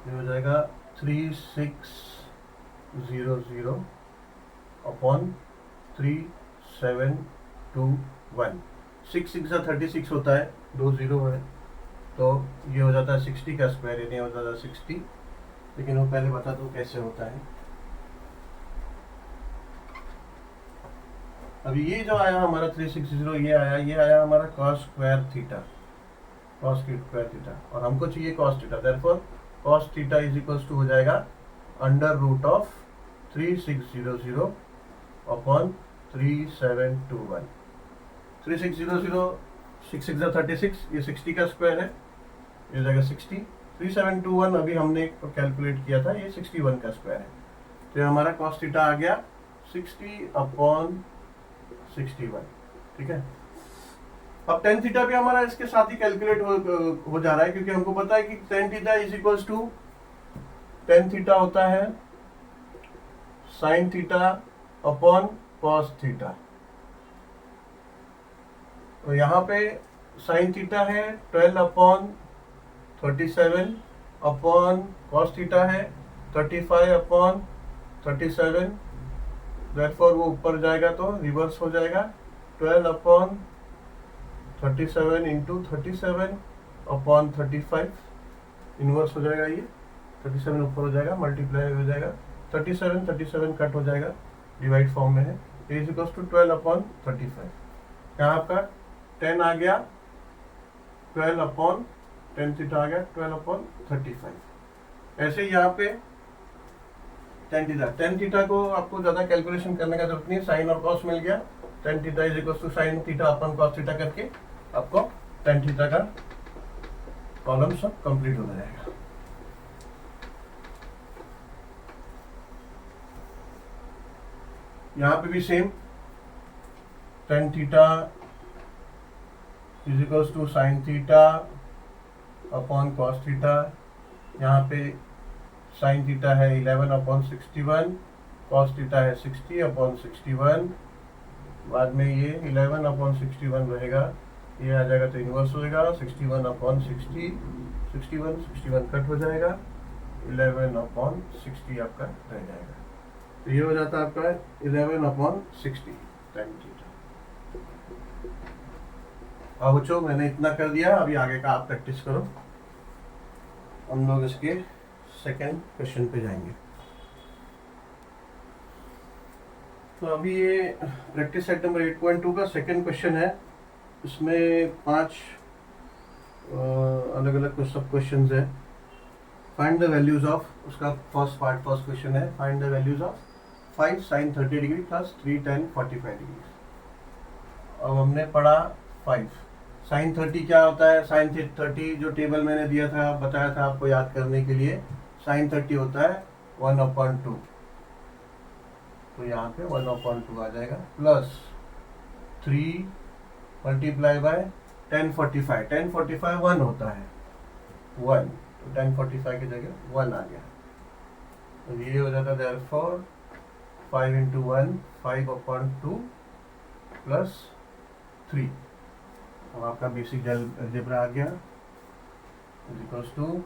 हो जाएगा 3600 अपॉन 3721। 6 6 36 होता है, 2 0 है, तो ये हो जाता है 60 का स्क्वायर, यानी हो जाता है 60। लेकिन वो पहले बता दो कैसे होता है। अभी ये जो आया हमारा 3600, ये आया हमारा cos square theta, cos square theta, और हमको चाहिए cos theta. Therefore cos theta is equals to हो जाएगा अंडर रूट ऑफ 3600 अपॉन 3721। 3600 6 6 36, ये 60 का स्क्वायर है, ये जाएगा 60। 3721 अभी हमने कैलकुलेट किया था, ये 61 का स्क्वायर है। तो हमारा कॉस थीटा आ गया 60 अपॉन 61। ठीक है, अब टेन थीटा भी हमारा इसके साथ ही कैलकुलेट हो जा रहा है, क्योंकि हमको पता है कि tan theta is equals to, tan theta होता है sine theta upon cos theta. तो यहाँ पे साइन थीटा है 12 अपॉन 37 अपॉन कॉस थीटा है 35 अपॉन 37। देयरफॉर वो ऊपर जाएगा तो रिवर्स हो जाएगा, 12 अपॉन 37 इंटू 37 अपॉन 35, इनवर्स हो जाएगा, ये 37 ऊपर हो जाएगा, मल्टीप्लाई हो जाएगा, 37 कट हो जाएगा, डिवाइड फॉर्म में है, इज इक्वल्स टू 12 अपॉन 35। यहाँ आपका 10 आ गया, 12 अपॉन 10 थीटा आ गया 12 अपॉन 35। ऐसे यहाँ पे टेन थीटा को आपको ज़्यादा कैलकुलेशन करने का जरूरत नहीं है, साइन और कॉस मिल गया। Tan theta is equal to sine theta upon cos theta करके आपको टेन थीटा का कॉलम सब कंप्लीट हो जाएगा। यहाँ पे भी same, tan theta is equal to sine theta upon cos theta. यहाँ पे साइन थीटा है 11 अपॉन 61, कॉस थीटा है 60 अपॉन 61। बाद में ये 11 अपॉन 61 रहेगा, ये आ जाएगा तो इन्वर्स हो जाएगा 61 अपॉन 60, 61 कट हो जाएगा, 11 अपॉन 60 आपका रह जाएगा। तो ये हो जाता है आपका 11 अपॉन 60 टाइम थीटा। अब बच्चों मैंने इतना कर दिया, अभी आगे का आप प्रैक्टिस करो। हम लोग इसके सेकेंड क्वेश्चन पे जाएंगे। तो अभी ये प्रैक्टिस सेट नंबर 8.2 का सेकेंड क्वेश्चन है। इसमें 5 अलग अलग सब क्वेश्चंस है। फाइंड द वैल्यूज ऑफ, उसका फर्स्ट क्वेश्चन है, find the values of 5 sin 30 degree plus 3 tan 45 degree. अब हमने पढ़ा 5 sin 30 क्या होता है। sin 30 जो टेबल मैंने दिया था, बताया था आपको याद करने के लिए, sin 30 होता है 1/2। तो यहाँ पे 1/2 आ जाएगा, plus 3 multiply by tan 45। tan 45 1 होता है, 1, तो tan 45 की जगह 1 आ गया। तो ये हो जाता है देयरफॉर 5 इंटू 1 5/2 प्लस 3। अब आपका बेसिक अलजेब्रा आ गया, इज इक्वल्स टू,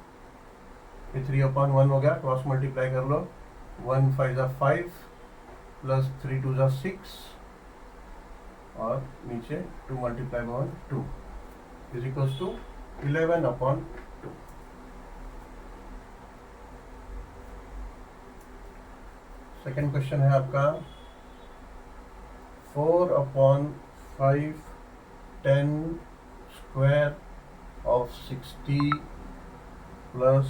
ये 3/1 हो गया, क्रॉस मल्टीप्लाई कर लो, 1 5 ज़ा 5 प्लस 3 2 ज़ा 6 और नीचे 2 multiply by 2 is equals to 11/2। Second question है आपका 4/5 10 square of 60 plus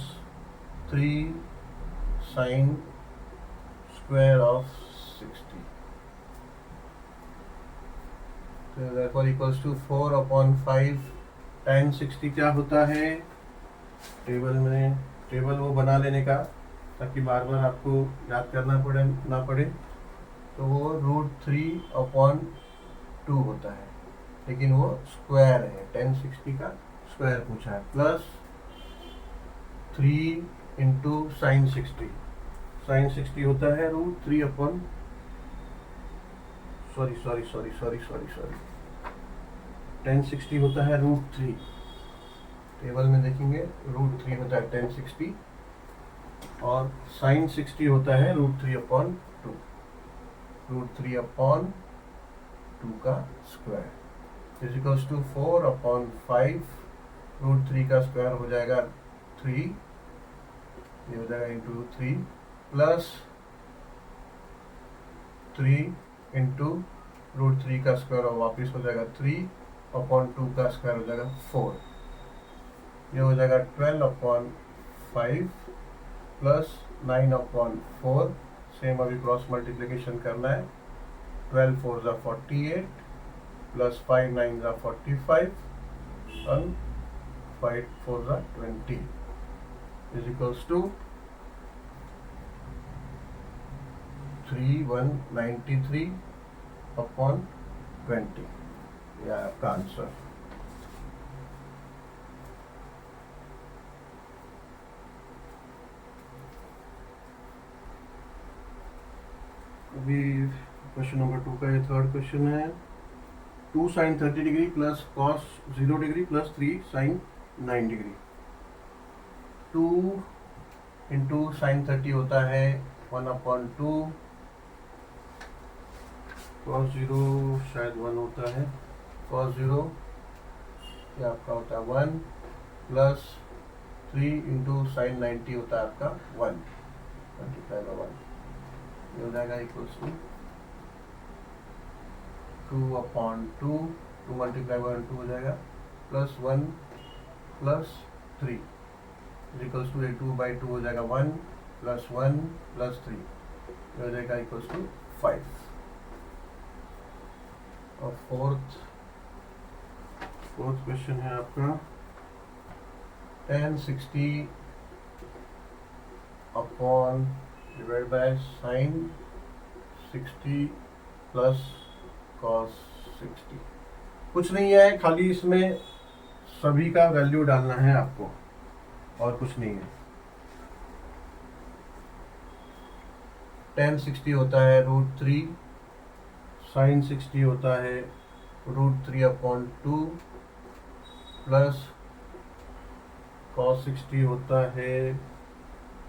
3 sine square of 60। तो therefore equals to 4/5 tan 60 क्या होता है, टेबल वो बना लेने का ताकि बार बार आपको याद करना ना पड़े। तो वो √3/2 होता है, लेकिन वो स्क्वायर है, tan 60 का स्क्वायर पूछा है, प्लस 3 इंटू साइन 60। साइन 60 होता है √3 सॉरी tan 60 होता है √3। टेबल में देखेंगे √3 होता है tan 60 और साइन 60 होता है √3/2। √3/2 का स्क्वायर इज इक्वल्स टू 4/5 √3 का स्क्वायर हो जाएगा 3, ये हो जाएगा इंटू 3 प्लस 3 इंटू √3 का स्क्वायर और वापिस हो जाएगा 3/2 का स्क्वायर हो जाएगा 4, ये हो जाएगा 12/5 प्लस 9/4, सेम अभी क्रॉस मल्टीप्लिकेशन करना है। 12 4 ज़ा 48 प्लस 5 9 ज़ा 45 and 5 4 ज़ा 20 इज इक्वल्स टू 3193/20। यह है आपका आंसर। अभी क्वेश्चन नंबर 2 का ये थर्ड क्वेश्चन है। 2 sin 30 degree plus cos 0 degree plus 3 sin 9 degree. 2 into sine 30 होता है 1/2, cos 0 शायद 1 होता है, cos 0 ये आपका होता है 1 प्लस 3 इंटू साइन 90 होता है आपका 1 मल्टीप्लाई बाय 1, ये हो जाएगा इक्वल्स टू 2/2, 2 मल्टीप्लाई बाय 2 हो जाएगा प्लस 1 प्लस 3 इक्वल्स टू 2/2 हो जाएगा 1 प्लस 1 प्लस 3, ये हो जाएगा इक्वल्स टू 5। और फोर्थ क्वेश्चन है आपका tan 60 upon divide by sine 60 plus cos 60। कुछ नहीं है, खाली इसमें सभी का वैल्यू डालना है आपको और कुछ नहीं है। tan 60 होता है √3, साइन 60 होता है √3/2 प्लस cos 60 होता है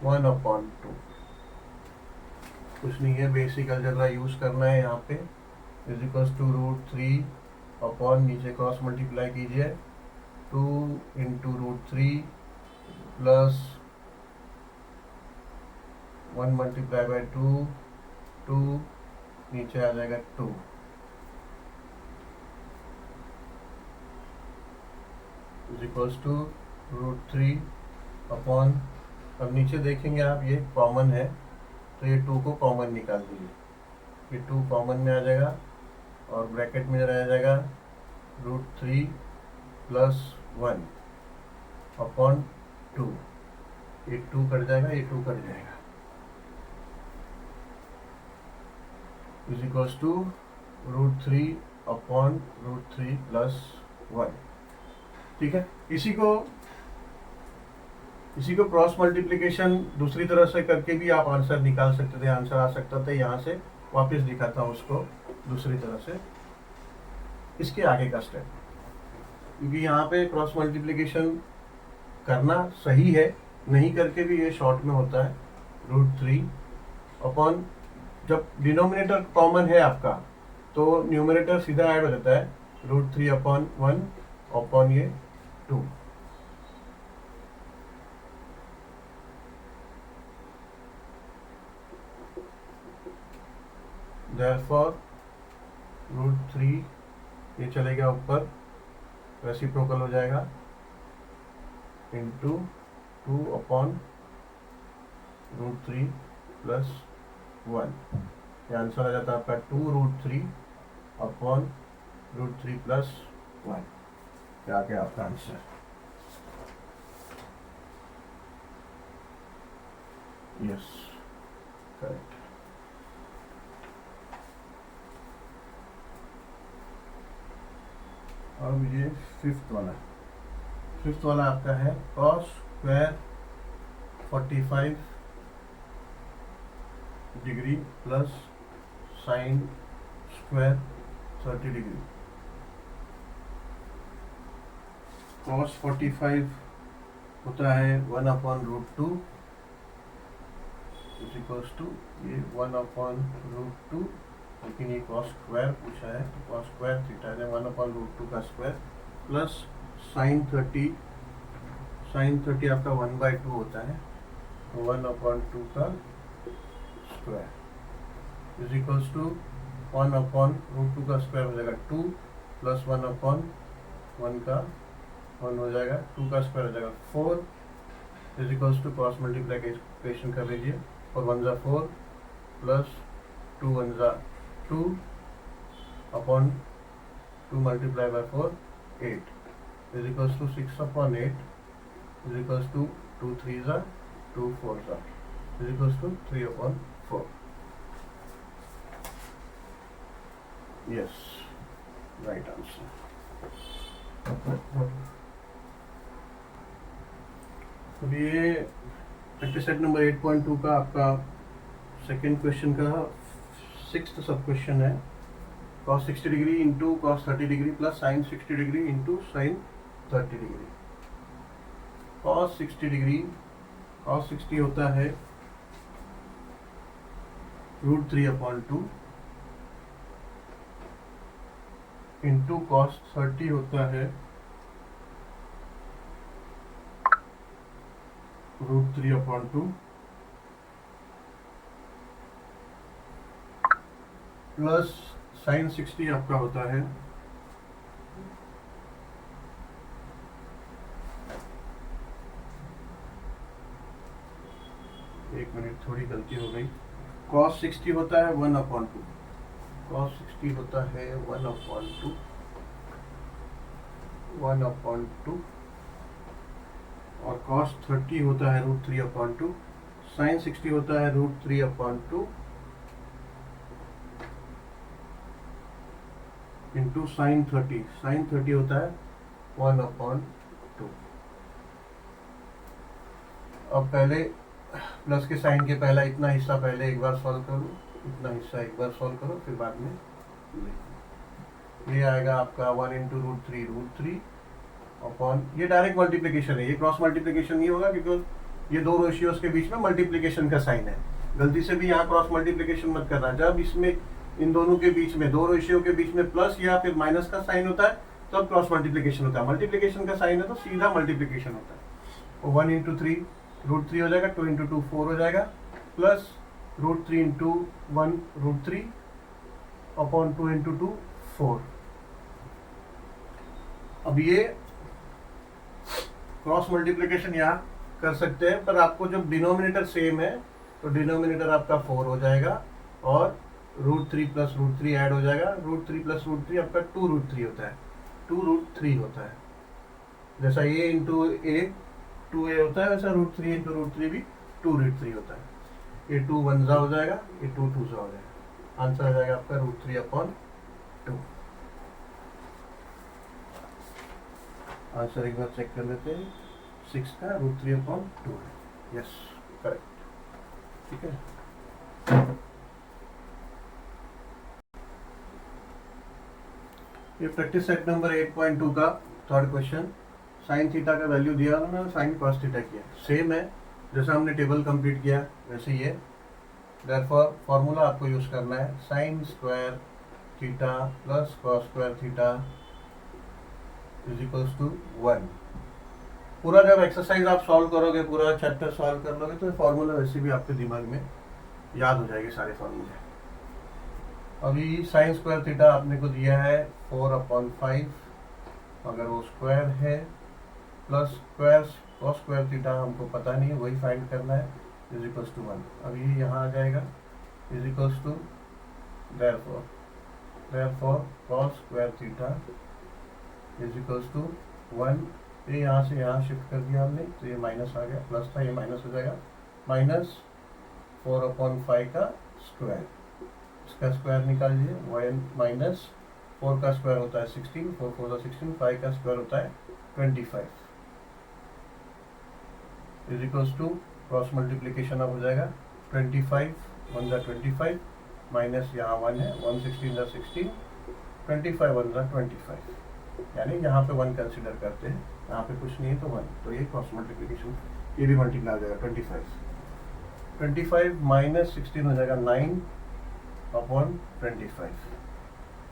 1/2। कुछ नहीं है, बेसिक अलजेब्रा यूज करना है यहाँ पे। इज इक्वल्स टू √3 अपॉन नीचे क्रॉस मल्टीप्लाई कीजिए 2 इंटू √3 प्लस 1 मल्टीप्लाई बाय 2, 2 नीचे आ जाएगा 2 इज इक्वल्स टू √3 अपॉन, अब नीचे देखेंगे आप ये कॉमन है तो ये 2 को कॉमन निकाल दीजिए, ये 2 कॉमन में आ जाएगा और ब्रैकेट में रह जाएगा √3 प्लस 1 अपॉन 2, ये 2 कट जाएगा, ये 2 कट जाएगा is equals to √3 upon √3 plus 1। ठीक है, इसी को क्रॉस मल्टीप्लिकेशन दूसरी तरह से करके भी आप आंसर निकाल सकते थे, आंसर आ सकता था। यहाँ से वापस दिखाता हूँ उसको दूसरी तरह से, इसके आगे का स्टेप, क्योंकि यहाँ पे क्रॉस मल्टीप्लिकेशन करना सही है, नहीं करके भी ये शॉर्ट में होता है √3 अपॉन, जब डिनोमिनेटर कॉमन है आपका तो न्यूमरेटर सीधा ऐड हो जाता है √3/1 अपॉन ये 2। Therefore √3 ये चलेगा ऊपर, रेसिप्रोकल हो जाएगा इंटू 2/√3 प्लस 1, ये आंसर आ जाता है आपका 2√3 अपॉन √3 प्लस 1। क्या क्या आपका आंसर? Yes, correct. अब ये फिफ्थ वाला आपका है cos square 45 degree plus sine square 30 degree. cos 45 होता है 1/√2 इज इक्वल्स टू ये 1/√2, लेकिन ये cos स्क्वायर पूछा है तो cos स्क्वायर थीटा है 1/√2 का स्क्वायर प्लस साइन 30 आपका 1/2 होता है तो 1/2 का स्क्वायर इज इक्वल्स टू 1/√2 का स्क्वायर हो जाएगा 2 प्लस 1/1 का 1 हो जाएगा, 2 का स्क्वायर हो जाएगा 4 is equals to cross multiplication कर लीजिए, और 1 ज़ा 4 प्लस 2 1 ज़ा 2 upon 2 multiply by 4 8 is equals to 6 upon 8 is equals to 2 3 ज़ा 2 4 ज़ा is equals to 3 upon 4. Yes, right answer. अब ये प्रैक्टिस सेट नंबर 8.2 का आपका सेकेंड क्वेश्चन का 6th सब क्वेश्चन है. cos 60 degree into cos 30 degree plus sin 60 degree into sin 30 degree. cos 60 degree, cos 60 होता है √3/2 इंटू cos 30 होता है √3/2 प्लस sin 60 आपका होता है एक मिनट, थोड़ी गलती हो गई. cos 60 होता है 1/2. cos 60 होता है 1/2 और cos 30 होता है √3/2. sin 60 होता है √3/2 इंटू sin 30. sin 30 होता है 1/2. अब पहले प्लस के साइन के पहला इतना हिस्सा पहले एक बार सॉल्व करो, इतना हिस्सा एक बार सॉल्व करो, फिर बाद में ये आएगा आपका 1 इंटू √3 अपॉन, ये डायरेक्ट मल्टीप्लिकेशन है, ये क्रॉस मल्टीप्लिकेशन नहीं होगा क्योंकि ये दो रेशियोज के बीच में मल्टीप्लिकेशन का साइन है. गलती से भी यहाँ क्रॉस मल्टीप्लिकेशन मत करना. जब इसमें इन दोनों के बीच में, दो रेशियो के बीच में प्लस या फिर माइनस का साइन होता है तब क्रॉस मल्टीप्लिकेशन होता है. मल्टीप्लिकेशन का साइन है तो सीधा मल्टीप्लिकेशन होता है. 1 इंटू 3 √3 हो जाएगा, 2 इंटू 2 4 हो जाएगा, प्लस √3 इंटू 1 √3 अपॉन 2 इंटू 2 4. अब ये क्रॉस मल्टीप्लिकेशन यहाँ कर सकते हैं, पर आपको जब डिनोमिनेटर सेम है तो डिनोमिनेटर आपका 4 हो जाएगा और √3 प्लस √3 ऐड हो जाएगा. √3 प्लस √3 आपका 2√3 होता है, 2√3 होता है. जैसा a इंटू a 2a होता है वैसा √3 इंटू √3 भी 2√3 होता है. ये 2 1 ज़ा हो जाएगा, ये 2 2 ज़ा हो जाएगा. आंसर आ जाएगा आपका √3/2. आंसर एक बार चेक कर लेते हैं. 6 का √3/2 है. Yes, correct. ठीक है. ये प्रैक्टिस सेट नंबर 8.2 का थर्ड क्वेश्चन. साइन थीटा का वैल्यू दिया उन्होंने, साइन कॉस थीटा किया. सेम है जैसा हमने टेबल कंप्लीट किया वैसे ही है. देयरफॉर फॉर्मूला आपको यूज करना है sine square theta plus cos square theta is equals to 1. पूरा जब एक्सरसाइज आप सॉल्व करोगे, पूरा चैप्टर सॉल्व कर लोगे तो फॉर्मूला वैसे भी आपके दिमाग में याद हो जाएंगे सारे फॉर्मूले. अभी साइन स्क्वायर थीटा आपने को दिया है 4/5, अगर वो स्क्वायर है, plus square cos square theta हमको पता नहीं है, वही फाइंड करना है, इज इक्वल्स टू 1. अब ये यहाँ आ जाएगा is equals to therefore cos square theta is equals to 1. ये यहाँ से यहाँ शिफ्ट कर दिया हमने तो ये माइनस आ गया, प्लस था ये माइनस हो जाएगा, माइनस 4/5 का स्क्वायर. इसका स्क्वायर निकाल लीजिए. 1 माइनस 4 का स्क्वायर होता है 16, 4 4 16, 5 का स्क्वायर होता है 25 is equals to cross multiplication अब हो जाएगा 25 1 ज़ा 25 माइनस यहाँ 1 है, 1 16 ज़ा 16, 25 1 ज़ा 25, यानी यहाँ पे 1 कंसिडर करते हैं, यहाँ पे कुछ नहीं है तो 1, तो ये क्रॉस मल्टीप्लिकेशन ये भी मल्टीप्लाई हो जाएगा. 25 माइनस 16 हो जाएगा 9/25.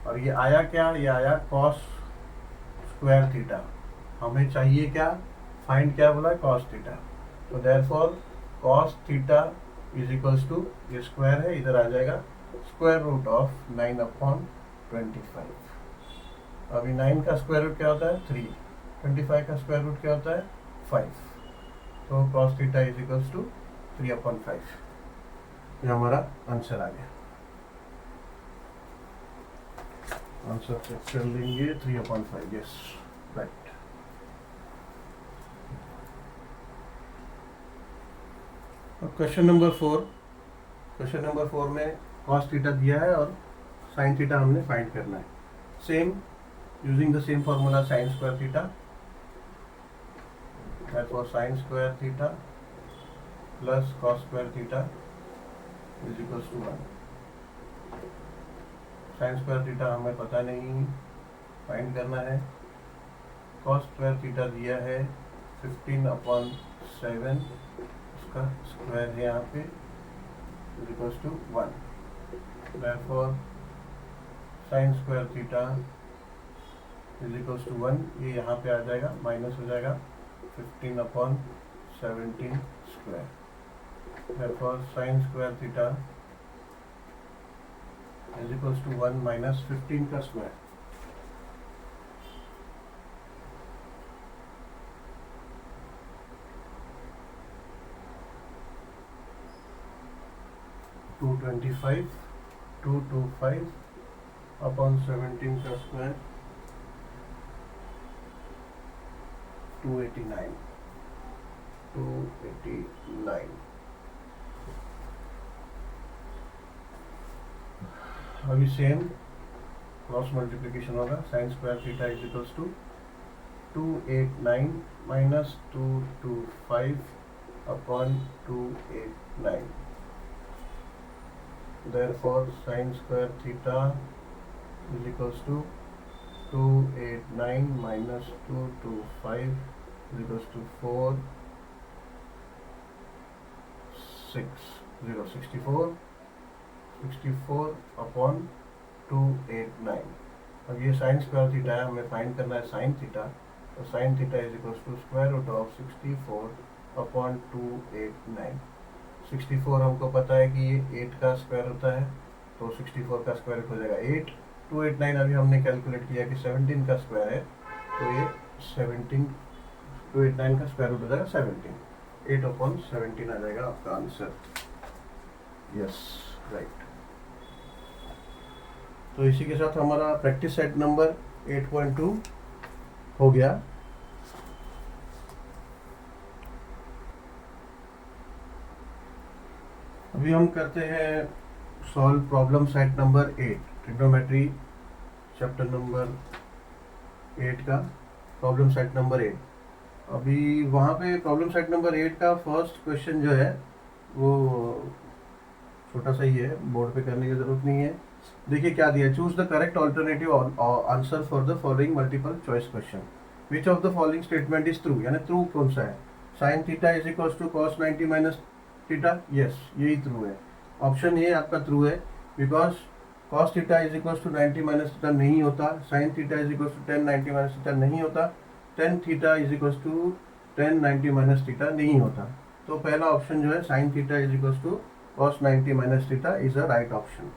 और ये आया क्या, ये आया कॉस स्क्वायर थीटा. हमें चाहिए क्या, फाइंड क्या बोला, कॉस थीटा. तो therefore cos theta is equals to, ये स्क्वायर है इधर आ जाएगा, स्क्वायर रूट ऑफ 9/25. अभी 9 का स्क्वायर रूट क्या होता है 3, 25 का स्क्वायर रूट क्या होता है 5. तो cos theta is equals to 3/5। ये हमारा आंसर आ गया। आंसर चेक कर लेंगे 3/5। Yes, right. अब क्वेश्चन नंबर 4। क्वेश्चन नंबर 4 में cos थीटा दिया है और sin थीटा हमने फाइंड करना है। Same using the same formula sin square theta, therefore sin square theta plus cos square theta is equals to 1। sin square theta हमें पता नहीं, फाइंड करना है। cos स्क्वायर थीटा दिया है 15/7, उसका स्क्वायर है यहाँ पे, is equals to 1। therefore sin square theta is equals to 1। ये यहाँ पे आ जाएगा, माइनस हो जाएगा 15/17 square. therefore sin square theta is equals to 1 minus 15 का स्क्वायर। टू 225 अपॉन 17 का स्क्वायर 289। अभी सेम क्रॉस मल्टीप्लिकेशन होगा। Sine square theta is equals to 289 minus 225 upon 289। therefore sin square theta is equals to 289 minus 225 is equals to 64 upon 289। अब ये साइन स्क्वायर थीटा है, हमें फाइंड करना है साइन थीटा। तो sine theta is equals to square root of 64 upon 289। 64 हमको पता है कि ये 8 का स्क्वायर होता है, तो 64 का स्क्वायर हो जाएगा 8। 289 अभी हमने कैलकुलेट किया कि 17 का स्क्वायर है, तो ये 17, 289 का स्क्वायर रूट हो जाएगा 17। 8/17 आ जाएगा आपका आंसर। Yes, right. तो इसी के साथ हमारा प्रैक्टिस सेट नंबर 8.2 हो गया। अभी हम करते हैं solve problem set number 8, trigonometry chapter number 8 का प्रॉब्लम सेट नंबर 8। अभी वहाँ पे प्रॉब्लम सेट नंबर 8 का फर्स्ट क्वेश्चन जो है वो छोटा सा ही है, बोर्ड पे करने की जरूरत नहीं है। देखिए क्या दिया, choose the correct alternative answer for the following multiple choice question. Which of the following statement is true, यानी ट्रू कौन सा है। Sine theta is equals to cos 90 minus theta, yes यही ट्रू है। ऑप्शन ए आपका ट्रू है, because cos theta is equals to 90 minus theta नहीं होता, sine theta is equals to 10 90 minus theta नहीं होता, tan theta is equals to 10 90 minus theta नहीं होता। तो पहला ऑप्शन जो है sine theta is equals to cos 90 minus theta is a right option.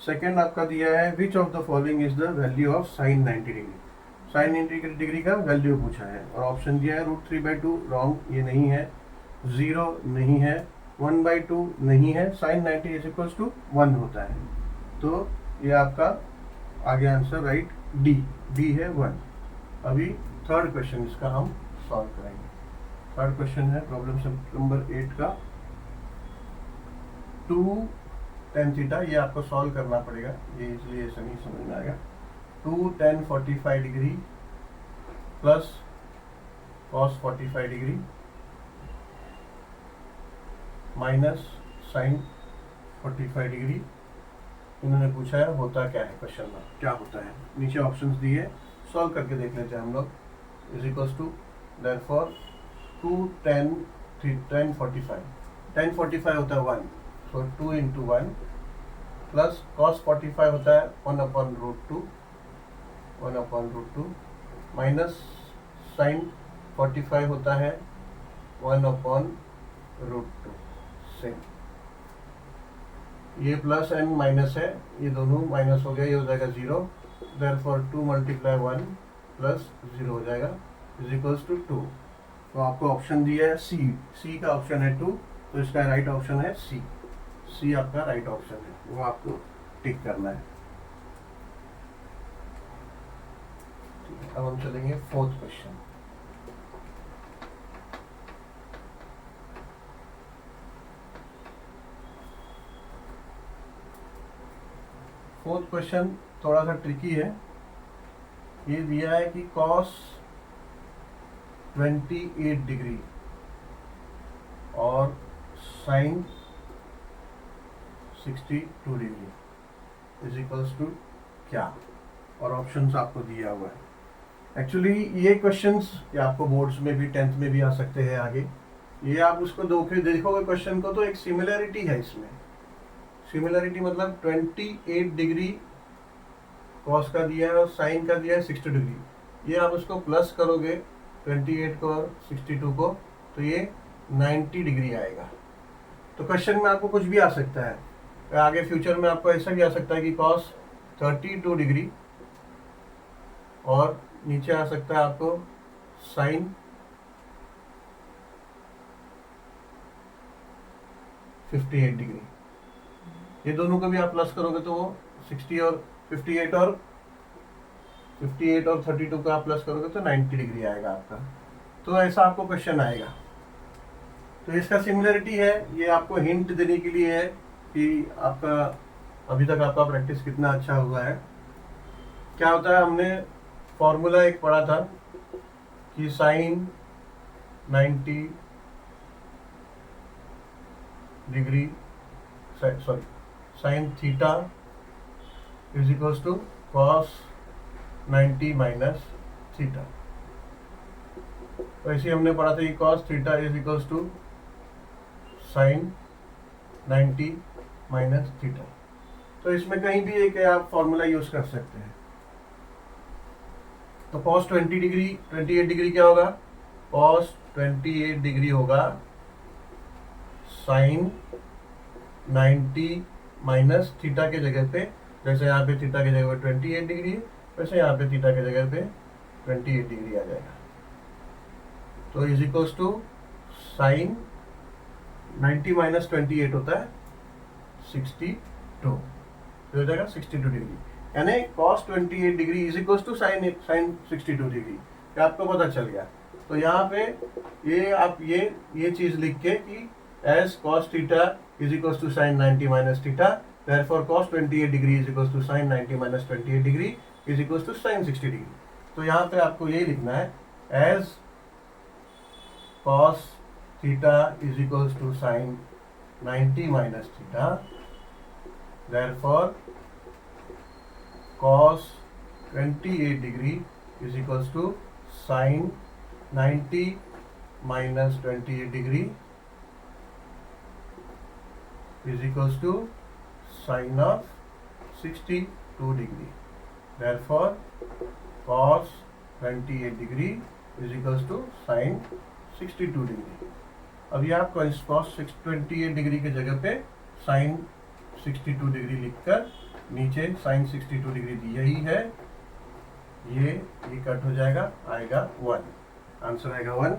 Second आपका दिया है which of the following is the value of sine 90 degree. Sine 90 degree का वैल्यू पूछा है और ऑप्शन दिया है √3/2, रॉन्ग, ये नहीं है। 0 नहीं है, 1/2 नहीं है, साइन 90 इज इक्वल्स टू 1 होता है। तो ये आपका आगे आंसर राइट डी है 1। अभी थर्ड क्वेश्चन इसका हम सॉल्व करेंगे। थर्ड क्वेश्चन है प्रॉब्लम नंबर 8 का 2 tan थीटा, ये आपको सॉल्व करना पड़ेगा, ये इसलिए ऐसा नहीं समझ में आएगा। 2 tan 45 degree plus cos 45 degree minus sine 45 degree. इन्होंने पूछा है होता क्या है, क्वेश्चन में क्या होता है। नीचे ऑप्शंस दिए, सॉल्व करके देख लेते हैं हम लोग। Is equals to therefore 2 tan 45 होता है 1, सो 2 into 1 प्लस cos 45 होता है 1/√2 माइनस साइन 45 होता है 1/√2। सेम, ये प्लस एंड माइनस है, ये दोनों माइनस हो गया, ये हो जाएगा 0। देयरफॉर 2 × 1 प्लस 0 हो जाएगा इज इक्वल्स टू 2। तो आपको ऑप्शन दिया है सी, सी का ऑप्शन है 2, तो इसका राइट ऑप्शन है सी, सी आपका राइट ऑप्शन है, वो आपको टिक करना है। अब हम चलेंगे फोर्थ क्वेश्चन। फोर्थ क्वेश्चन थोड़ा सा ट्रिकी है। ये दिया है कि cos 28 डिग्री और sin 62 degree is equals to क्या, और ऑप्शंस आपको दिया हुआ है। एक्चुअली ये क्वेश्चंस ये आपको बोर्ड्स में भी 10th में भी आ सकते हैं आगे। ये आप उसको देखोगे क्वेश्चन को तो एक सिमिलरिटी है इसमें। सिमिलरिटी मतलब 28 डिग्री कॉस का दिया है और साइन का दिया है 60 डिग्री। ये आप उसको प्लस करोगे 28 को और 62 को, तो ये 90 डिग्री आएगा। तो क्वेश्चन में आपको कुछ भी आ सकता है। आगे फ्यूचर में आपको ऐसा भी आ सकता है कि कॉस 32 डिग्री और नीचे आ सकता है आपको साइन 58 डिग्री। ये दोनों को भी आप प्लस करोगे तो वो 60 और 58 और 32 का आप प्लस करोगे तो 90 डिग्री आएगा आपका। तो ऐसा आपको क्वेश्चन आएगा। तो इसका सिमिलरिटी है, ये आपको हिंट देने के लिए है कि आपका अभी तक आपका प्रैक्टिस कितना अच्छा हुआ है। क्या होता है, हमने फॉर्मूला एक पढ़ा था कि साइन 90 degree sorry sine theta is equals to cos 90 minus theta. वैसे हमने पढ़ा था कि cos theta is equals to sine 90 minus theta. तो इसमें कहीं भी एक आप फॉर्मूला यूज कर सकते हैं। तो कॉस 28 डिग्री क्या होगा, कॉस 28 डिग्री होगा साइन 90 माइनस थीटा के जगह पे, जैसे यहाँ पे थीटा की जगह पे 28 डिग्री है, वैसे यहाँ पे थीटा की जगह पे 28 डिग्री आ जाएगा। तो is equals to sine 90 minus 28 होता है 62, हो जाएगा 62 डिग्री। यानी cos 28 degree is equals to sine 62 degree. क्या आपको पता चल गया? तो यहाँ पे ये आप ये चीज लिख के कि as cos theta is equals to sine 90 minus theta, therefore cos 28 degree is equals to sine 90 minus 28 degree is equals to sine 60 degree. तो यहाँ पे आपको ये लिखना है as cos theta is equals to sine 90 minus theta, therefore cos 28 degree is equals to sin 90 minus 28 degree is equals to sin of 62 degree. Therefore, cos 28 degree is equals to sin 62 degree. अभी आप cos 28 डिग्री के जगह पे sin 62 डिग्री लिखकर नीचे sin 62 डिग्री दी यही है, ये कट हो जाएगा, आएगा 1। आंसर आएगा 1।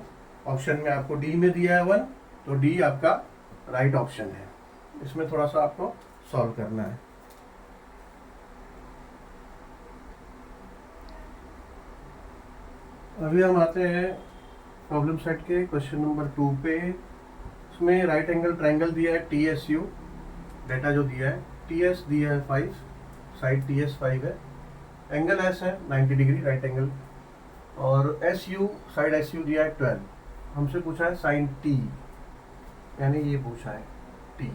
ऑप्शन में आपको डी में दिया है 1, तो डी आपका राइट ऑप्शन है। इसमें थोड़ा सा आपको सॉल्व करना है। अभी हम आते हैं प्रॉब्लम सेट के क्वेश्चन नंबर 2 पे। इसमें राइट एंगल ट्रायंगल दिया है TSU, डेटा जो दिया है TS दिया है 5, साइड TS 5 है, एंगल S है 90 डिग्री राइट एंगल, और SU साइड SU दिया है 12। हमसे पूछा है साइन T, यानी ये पूछा है T।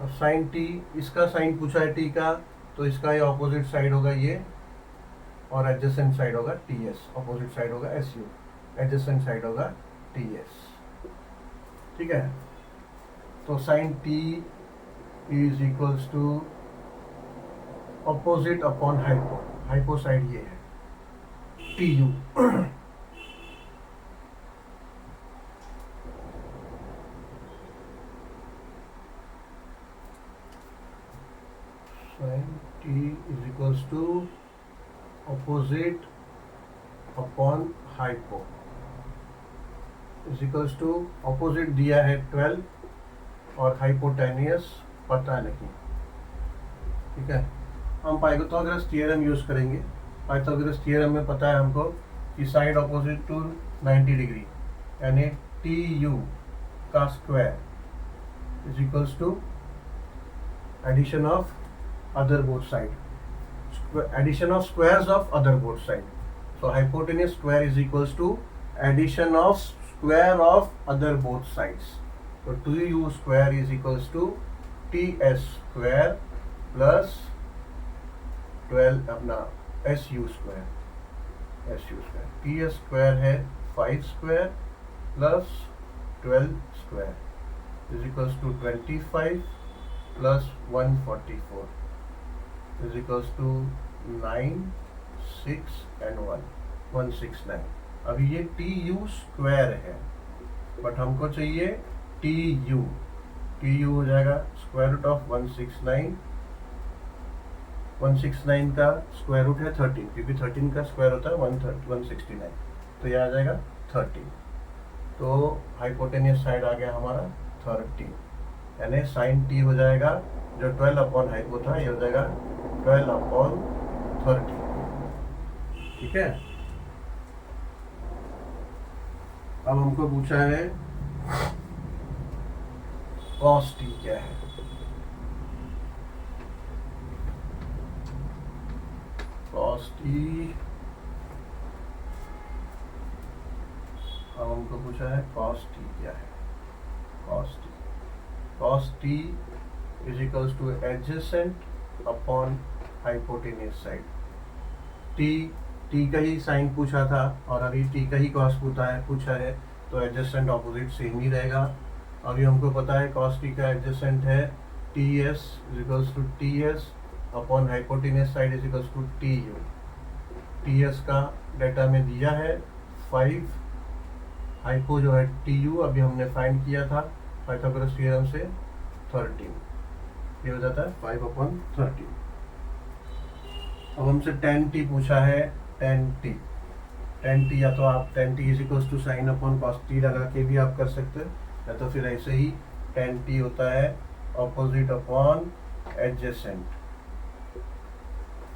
अब साइन T, इसका साइन पूछा है T का, तो इसका ये ऑपोजिट साइड होगा ये, और एडजेसेंट साइड होगा TS। ऑपोजिट साइड होगा SU, एडजेसेंट साइड होगा TS। ठीक है, तो sine T is equals to opposite upon hypo, hypo side ये है TU। Sine T is equals to opposite upon hypo. Is equals to opposite दिया है 12 और हाइपोटेनियस पता नहीं। ठीक है, हम पाइथागोरस थ्योरम यूज करेंगे। पाइथागोरस थ्योरम में पता है हमको कि साइड ऑपोजिट टू 90 डिग्री यानी टी यू का square is equals to addition of other both side, addition of squares of other both side. So hypotenuse square is equals to addition of square of other both sides. So 2u square is equals to ts square plus 12 अपना su square, ts square है 5 square plus 12 square is equals to 25 plus 144 is equals to 9, 6 and 1, 169। अभी ये टी यू स्क्वायर है, बट हमको चाहिए टी यू हो जाएगा स्क्वायर रूट ऑफ 169। 169 का स्क्वायर रूट है 13, क्योंकि 13 का स्क्वायर होता है 169, तो ये आ जाएगा 13। तो हाइपोटेनियस साइड आ गया हमारा 13, यानी साइन टी हो जाएगा जो 12 अपॉन हाइपो था, ये हो जाएगा 12 अपॉन 30। ठीक है, अब हमको पूछा है cos t क्या है। cos t अब हमको पूछा है cos t क्या है। cos t is equals to adjacent upon hypotenuse side। t का ही साइन पूछा था और अभी t का ही cos पूछा है, तो एडजेसेंट ऑपोजिट सेम ही रहेगा। अभी हमको पता है cos t का एडजेसेंट है ts is equals to ts upon hypotenuse side is equals to tu। ts का डेटा में दिया है 5, हाइपो जो है tu अभी हमने फाइंड किया था पाइथागोरस थ्योरम से 13, ये हो जाता है 5 अपॉन 13। अब हमसे tan t पूछा है, tan t या तो आप tan t is equals to sine upon cos t लगा के भी आप कर सकते हैं, या तो फिर ऐसे ही tan t होता है ऑपोजिट अपॉन एडजेसेंट।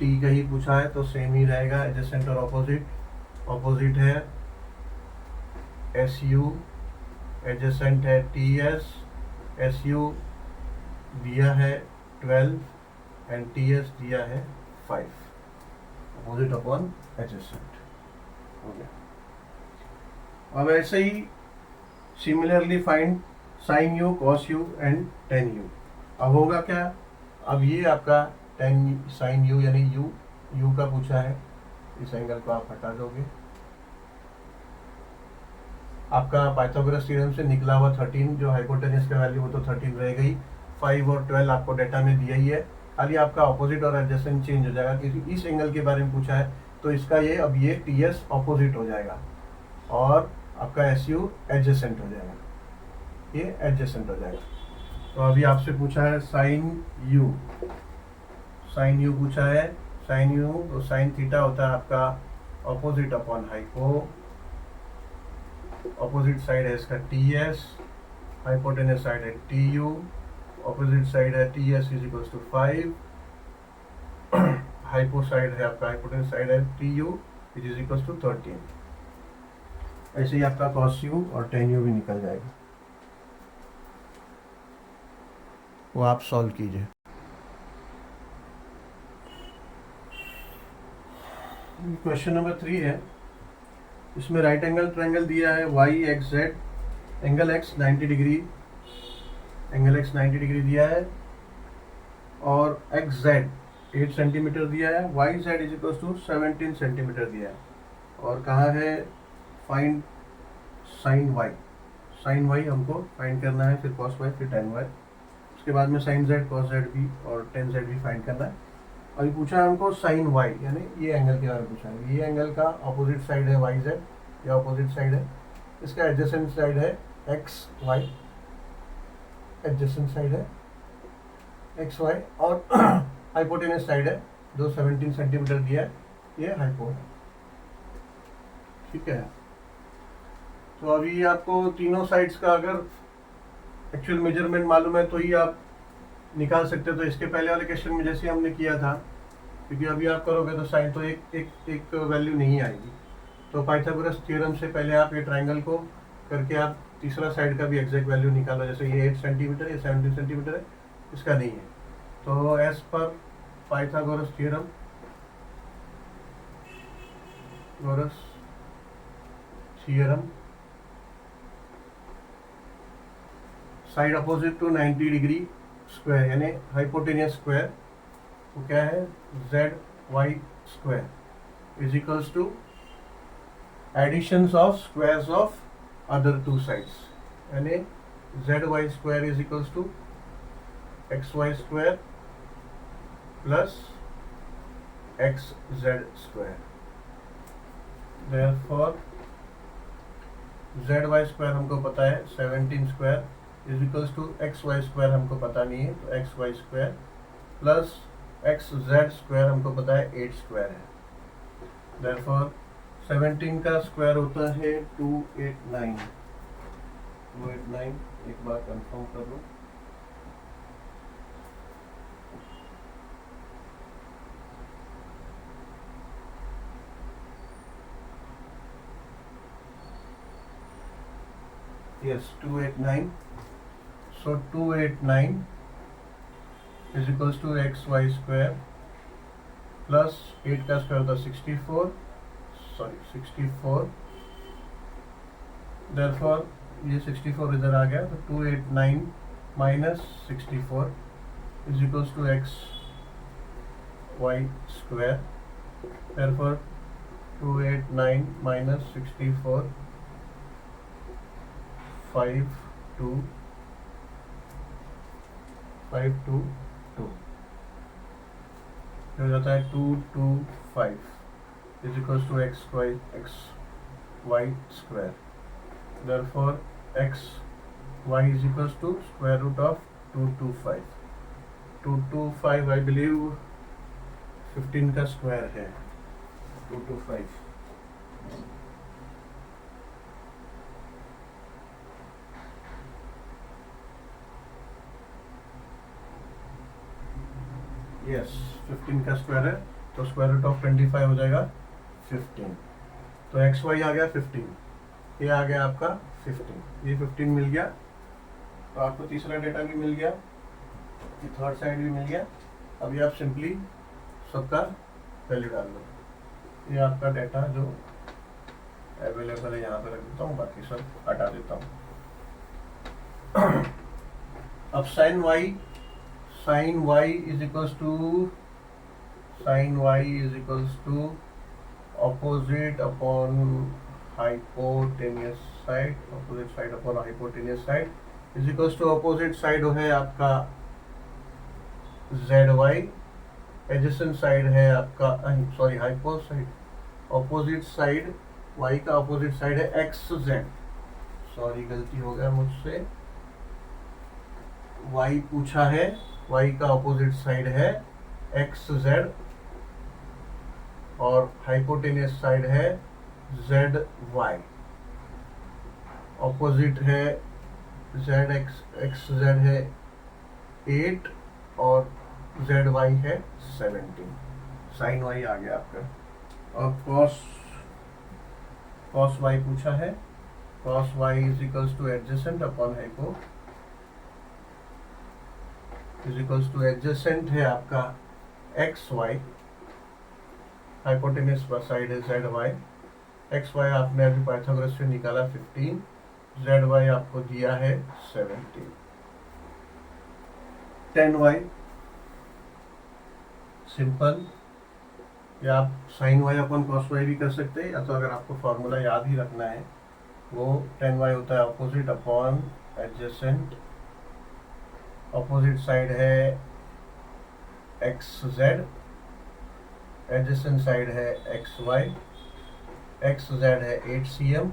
t का ही पूछा है तो सेम ही रहेगा, एडजेसेंट और ऑपोजिट है su, एडजेसेंट है ts, su दिया है 12 एंड ts दिया है 5, ऑपोजिट अपॉन एडजेसेंट हो गया। अब ऐसे ही similarly find sine u, cos u and tan u. अब होगा क्या, अब ये आपका टेन साइन यू यानी यू का पूछा है, इस एंगल को आप हटा दोगे, आपका पाइथागोरस थ्योरम से निकला हुआ 13 जो हाइपोटेनस का वैल्यू वो तो 13 रह गई, 5 और 12 आपको डेटा में दिया ही है, खाली आपका ऑपोजिट और एडजेसेंट चेंज हो जाएगा क्योंकि इस एंगल के बारे में पूछा है, तो इसका ये अब ये टीएस ऑपोजिट हो जाएगा और आपका एसयू एडजेसेंट हो जाएगा, ये एडजेसेंट हो जाएगा। तो अभी आपसे पूछा है साइन यू पूछा है, साइन यू तो साइन थीटा होता है आपका opposite upon hypo, opposite side है इसका टीएस, हाइपोटेनस साइड है टीयू, ऑपोजिट साइड है TS is equals to 5, hypo side है आपका हाइपोटेनस साइड है TU which is equals to 13। ऐसे ही आपका कॉस यू और टेन यू भी निकल जाएगा, वो आप सॉल्व कीजिए। क्वेश्चन नंबर 3 है, इसमें राइट एंगल ट्रायंगल दिया है Y X Z, angle X 90 degree दिया है और एक्स जेड 8 सेंटीमीटर दिया है, Y Z is equal to 17 centimetre दिया है, और कहा है फाइंड साइन वाई हमको फाइंड करना है, फिर कॉस वाई, फिर टेन वाई, उसके बाद में साइन जेड, कॉस जेड भी और टेन जेड भी फाइंड करना है। अभी पूछा है हमको साइन वाई यानी ये एंगल के बारे में पूछा है, ये एंगल का ऑपोजिट साइड है वाई जेड, ये ऑपोजिट साइड है, इसका एडजेसेंट साइड है एक्स वाई, एडजेसेंट साइड है एक्स वाई, और हाइपोटेनस साइड है जो 17 सेंटीमीटर दिया है, ये हाइपो है। ठीक है, तो अभी आपको तीनों साइड्स का अगर एक्चुअल मेजरमेंट मालूम है तो ही आप निकाल सकते हो। तो इसके पहले वाले क्वेश्चन में जैसे हमने किया था, क्योंकि अभी आप करोगे तो साइन तो एक वैल्यू नहीं आएगी। तो पाइथागोरस थ्योरम से पहले आप ये ट्राइंगल को करके आप तीसरा साइड का भी एग्जैक्ट वैल्यू निकालो। जैसे ये 8 सेंटीमीटर, ये 17 सेंटीमीटर है, इसका नहीं है। तो एज पर Pythagoras theorem, side opposite to 90 degree square यानी हाइपोटेनियस स्क्वायर, वो क्या है, Z Y square is equals to additions of squares of other two sides, यानी Z Y square is equals to X Y square plus X Z square. Therefore Z Y square हमको पता है 17 square is equals to X Y square हमको पता नहीं है, तो X Y square plus X Z square हमको पता है 8 स्क्वायर है। देयरफॉर 17 का स्क्वायर होता है 289। एक बार कंफर्म कर लो। Yes, 289. So 289 is equals to xy square plus 8 का स्क्वायर होता है 64। Therefore ये 64 इधर आ गया, तो 289 minus 64 is equals to xy square। Therefore 289 minus 64 5 2 हो जाता है 225 is equals to X Y square. Therefore X Y is equals to square root of 225 I believe 15 का स्क्वायर है 225। यस 15 का स्क्वायर है, तो स्क्वायर रूट ऑफ 25 हो जाएगा 15। तो एक्स वाई आ गया 15, ये आ गया आपका 15, ये 15 मिल गया। तो आपको तीसरा डेटा भी मिल गया, ये थर्ड साइड भी मिल गया। अभी आप सिंपली सबका वैल्यू डाल दो। ये आपका डेटा जो अवेलेबल है यहाँ पे रख देता हूँ, बाकी सब हटा देता हूँ। अब sign y is equals to opposite upon hypotenuse side, opposite side upon hypotenuse side is equals to opposite side है आपका zy, adjacent side है आपका opposite side y का opposite side है xz। सॉरी गलती हो गया मुझसे, y पूछा है, y का ऑपोजिट साइड है xz और हाइपोटेनियस साइड है zy। ऑपोजिट है xz है 8 और zy है 17। साइन y आ गया आपका। और cos y पूछा है, cos y is equals two adjacent upon hypo is equals two adjacent है आपका एक्स वाई, हाइपोटेनियस साइड है जेड वाई। एक्स वाई आपने अभी पाइथागोरस से निकाला 15, जेड वाई आपको दिया है 17। 10y सिंपल, या आप साइन वाई अपन कॉस वाई भी कर सकते हैं, या तो अगर आपको फॉर्मूला याद ही रखना है वो 10y होता है opposite upon adjacent. Opposite side है एक्स जेड, एडजेसेंट साइड है एक्स वाई। एक्स जेड है 8 cm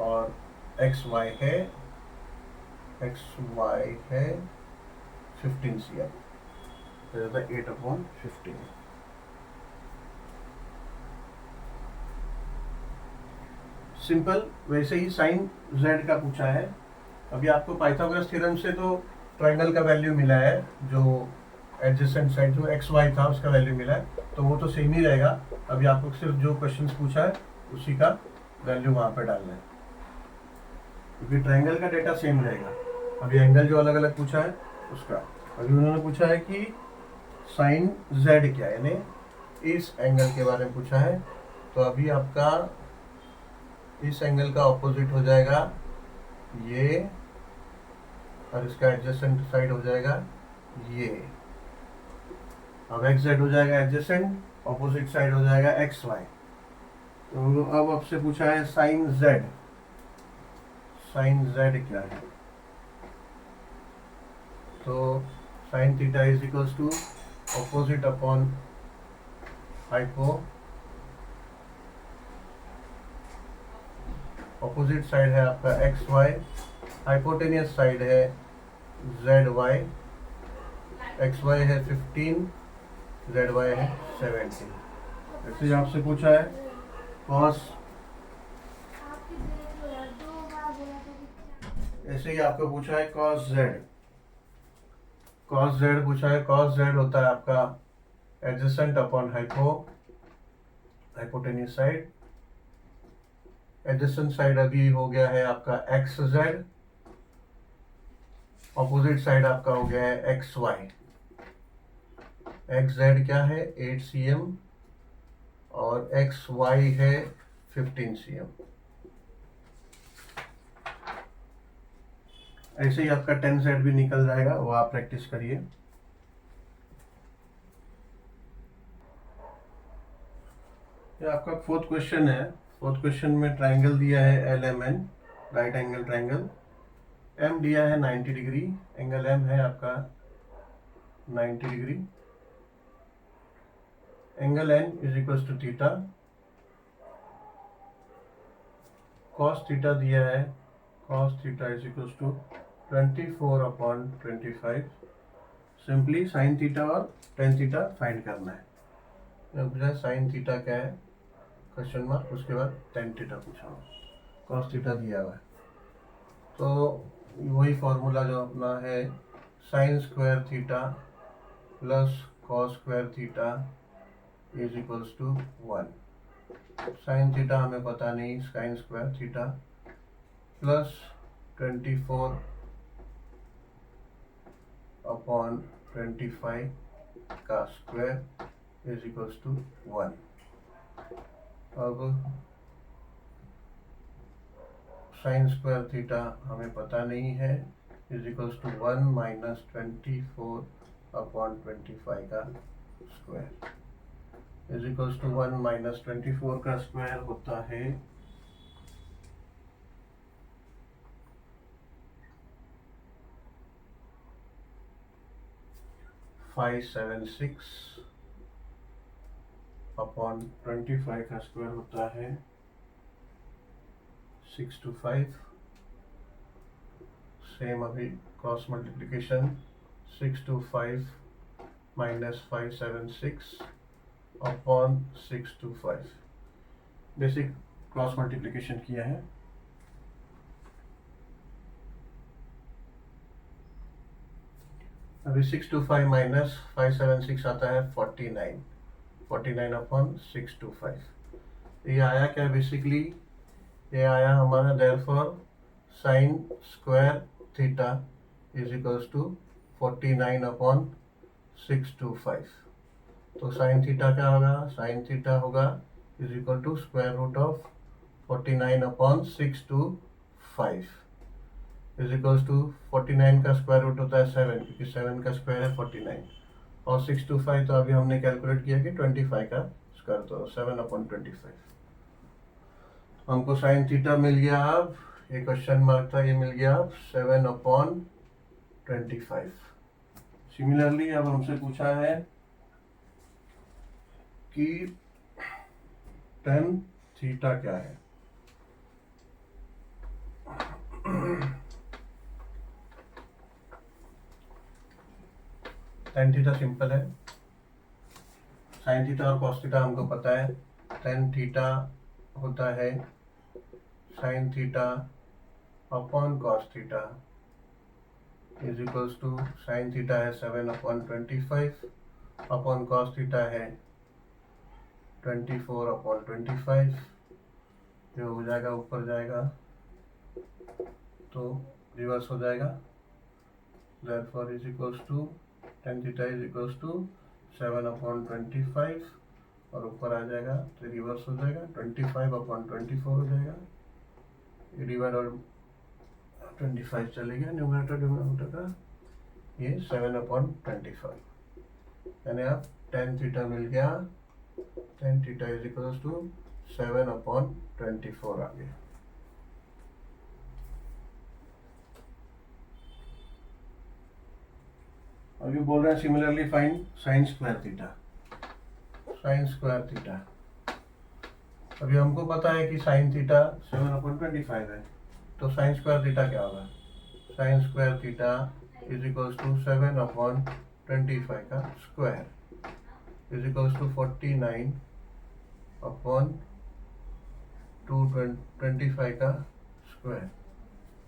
और एक्स वाई है 15 cm, तो 8/15। सिंपल वैसे ही साइन जेड का पूछा है। अभी आपको पाइथागोरस थ्योरम से तो ट्राइंगल का वैल्यू मिला है, जो एडजेसेंट साइड जो एक्स वाई था उसका वैल्यू मिला है, तो वो तो सेम ही रहेगा। अभी आपको सिर्फ जो क्वेश्चंस पूछा है उसी का वैल्यू वहाँ पे डालना है, क्योंकि ट्राइंगल का डेटा सेम रहेगा। अभी एंगल जो अलग अलग पूछा है उसका, अभी उन्होंने पूछा है कि साइन जेड क्या है, यानी इस एंगल के बारे में पूछा है। तो अभी आपका इस एंगल का ऑपोजिट हो जाएगा ये, और इसका एडजेसेंट साइड हो जाएगा ये। अब एक्स जेड हो जाएगा एडजेसेंट, ऑपोजिट साइड हो जाएगा एक्स वाई। तो अब आपसे पूछा है साइन जेड, साइन जेड क्या है? तो sine theta is equals to opposite upon hypo, opposite side है आपका एक्स वाई, हाइपोटेनियस साइड है जेड वाई। एक्स वाई है 15, जेड वाई है 17। ऐसे ही आपसे पूछा है कॉस, ऐसे ही आपको पूछा है कॉस जेड, कॉस जेड पूछा है। कॉस जेड होता है आपका adjacent upon hypo, hypotenuse side. Adjacent side अभी हो गया है आपका एक्स जेड, ऑपोजिट साइड आपका हो गया है एक्स वाई। एक्स जेड क्या है 8 cm और एक्स वाई है 15 cm। ऐसे ही आपका 10 जेड भी निकल जाएगा, वो आप प्रैक्टिस करिए। ये आपका फोर्थ क्वेश्चन है। फोर्थ क्वेश्चन में ट्राइंगल दिया है L M N, right angle triangle. M दिया है 90 डिग्री, एंगल एम है आपका 90 degree. Angle N is equal to theta. Cos theta दिया है, cos theta is equal to 24/25। Simply sine theta और टेन थीटा फाइंड करना है। पूछा साइन थीटा क्या है क्वेश्चन मार्क, उसके बाद टेन थीटा पूछा हुआ, कॉस थीटा दिया हुआ है। तो वही फॉर्मूला जो अपना है, sine square theta plus cos square theta is equals to 1। Sine theta हमें पता नहीं, साइन स्क्वायर थीटा प्लस 24/25 का स्क्वायर इज इक्वल्स टू 1। अब साइन स्क्वायर थीटा हमें पता नहीं है, इज इक्वल्स टू 1 माइनस 24/25 का square is equals to 1 minus 24 का स्क्वायर होता है 576/25 का स्क्वायर होता है 625। सेम अभी cross multiplication 625 minus 576/625 basic cross multiplication किया है। अभी 625 माइनस 576 आता है 49, 49/625। ये आया क्या बेसिकली, ये आया हमारा therefore sine square theta is equals to 49/625। तो साइन थीटा क्या होगा, साइन थीटा होगा is equal to square root of 49/625 is equals to 49 का स्क्वायर रूट होता है 7, क्योंकि 7 का स्क्वायर है 49, और 625 तो अभी हमने कैलकुलेट किया कि 25 का स्क्वायर, तो 7/25। हमको साइन थीटा मिल गया। अब ये क्वेश्चन मार्क था, ये मिल गया अब 7/25। सिमिलरली अब हमसे पूछा है कि टेन थीटा क्या है। टेन थीटा सिंपल है, साइन थीटा और कॉस थीटा हमको पता है। टेन थीटा होता है sine theta upon cos theta is equals to sine theta है 7/25 अपॉन कॉस थीटा है 24/25। जो हो जाएगा ऊपर जाएगा तो रिवर्स हो जाएगा। therefore is equals to tan theta is equals to 7/25 और ऊपर आ जाएगा तो रिवर्स हो जाएगा 25/24 हो जाएगा। ये डिवाइड और 25 चले गया न्यूमरेटर डिनोमिनेटर का, ये 7/25 यानी आप tan थीटा मिल गया। tan theta is equals to 7/24 आ गया। अभी बोल रहे हैं similarly find sine square theta. Sine square theta अभी हमको पता है कि साइन थीटा 7/25 है, तो साइन स्क्वायर थीटा क्या होगा? Sine square theta is equals to 7/25 का स्क्वायर इज इक्वल्स टू 49/225 का स्क्वायर।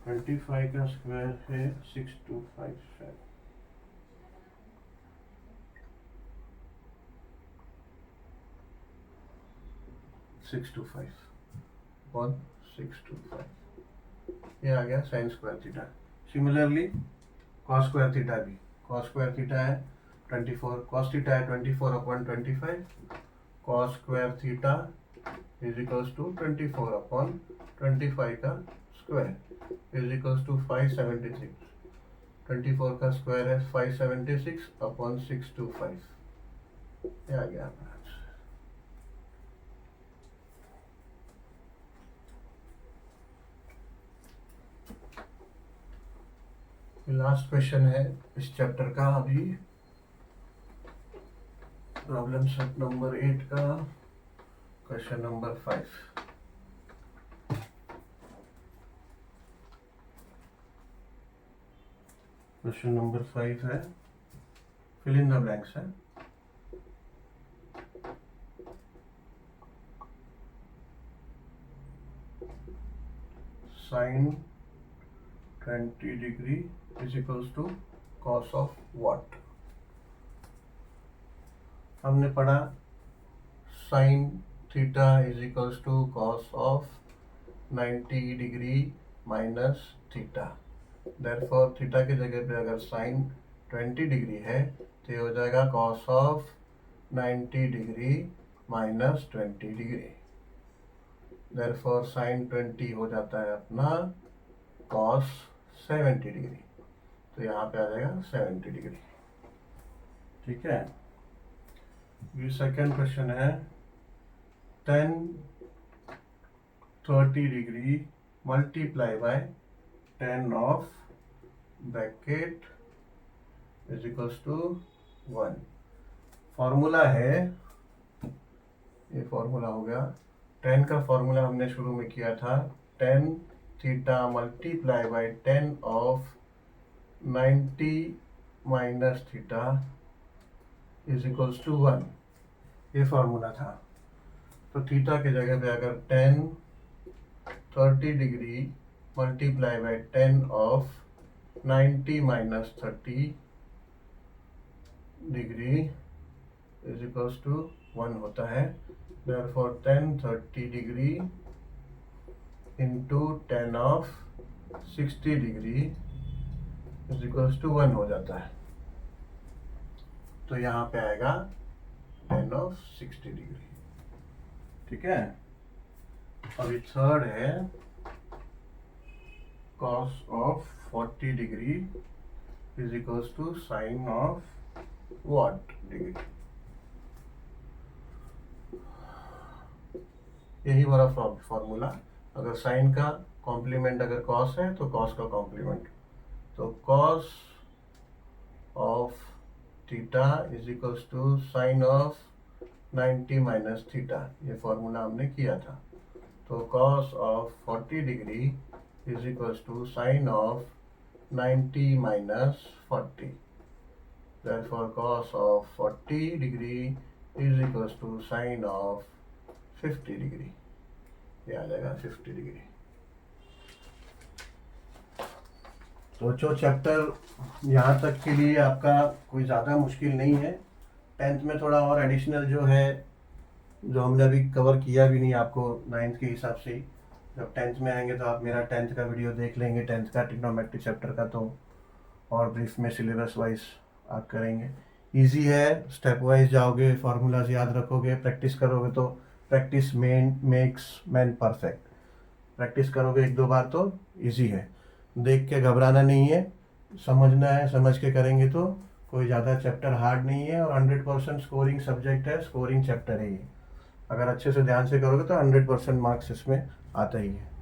25 का स्क्वायर है 6257। ये आ गया sine square theta. Similarly cos square theta भी, कॉस स्क्वायर थीटा है 24, कॉस थीटा है 24/25, cos square theta is equals to 24/25 का स्क्वायर इज इक्वल्स टू 576। 24 का स्क्वायर है 576/625। ये आ गया अपना। लास्ट क्वेश्चन है इस चैप्टर का, अभी प्रॉब्लम सेट नंबर 8 का क्वेश्चन नंबर 5। क्वेश्चन नंबर 5 है, फिल इन द ब्लैंक्स है। Sine 20 degree is equals to cos of what? हमने पढ़ा sine theta is equals to cos of 90 degree minus theta. Therefore theta की जगह पे अगर साइन 20 डिग्री है तो ये हो जाएगा cos of 90 degree minus 20 degree. Therefore sign 20 हो जाता है अपना कॉस 70 डिग्री, तो यहाँ पे आ जाएगा 70 डिग्री। ठीक है। ये सेकेंड क्वेश्चन है, tan 30 degree multiply by tan of bracket is equals to 1। Formula है, ये फॉर्मूला हो गया। tan का फॉर्मूला हमने शुरू में किया था, tan theta multiply by tan of 90 minus theta is equals to 1। ये फॉर्मूला था। तो थीटा की जगह पे अगर tan 30 degree multiply by tan of 90 minus 30 degree is equals to 1 होता है। Therefore tan 30 degree into tan of 60 degree is equals to 1 हो जाता है। तो यहाँ पे आएगा tan ऑफ 60 डिग्री। ठीक है। अभी थर्ड है cos of 40 degree is equals to sine of what degree. यही वाला फॉर्मूला, अगर साइन का कॉम्प्लीमेंट अगर cos है तो cos का कॉम्प्लीमेंट, तो cos of theta is equals to sine of 90 minus theta. ये फॉर्मूला हमने किया था। तो cos of 40 degree is equals to sine of 90 minus 40। Therefore cos of 40 degree is equals to sine of 50 degree. ये आ जाएगा 50 डिग्री। तो जो चैप्टर यहाँ तक के लिए आपका कोई ज़्यादा मुश्किल नहीं है, 10th में थोड़ा और एडिशनल जो है, जो हमने अभी कवर किया भी नहीं आपको 9th के हिसाब से ही, जब 10th में आएंगे तो आप मेरा 10th का वीडियो देख लेंगे, 10th का ट्रिग्नोमेट्री चैप्टर का, तो और ब्रीफ में सिलेबस वाइज आप करेंगे। इजी है, स्टेप वाइज जाओगे, फार्मूलाज याद रखोगे, प्रैक्टिस करोगे तो practice makes man perfect. Practice करोगे 1-2 बार तो इजी है। देख के घबराना नहीं है, समझना है, समझ के करेंगे तो कोई ज़्यादा चैप्टर हार्ड नहीं है, और 100% स्कोरिंग सब्जेक्ट है, स्कोरिंग चैप्टर है ये। अगर अच्छे से ध्यान से करोगे तो 100% मार्क्स इसमें आता ही है।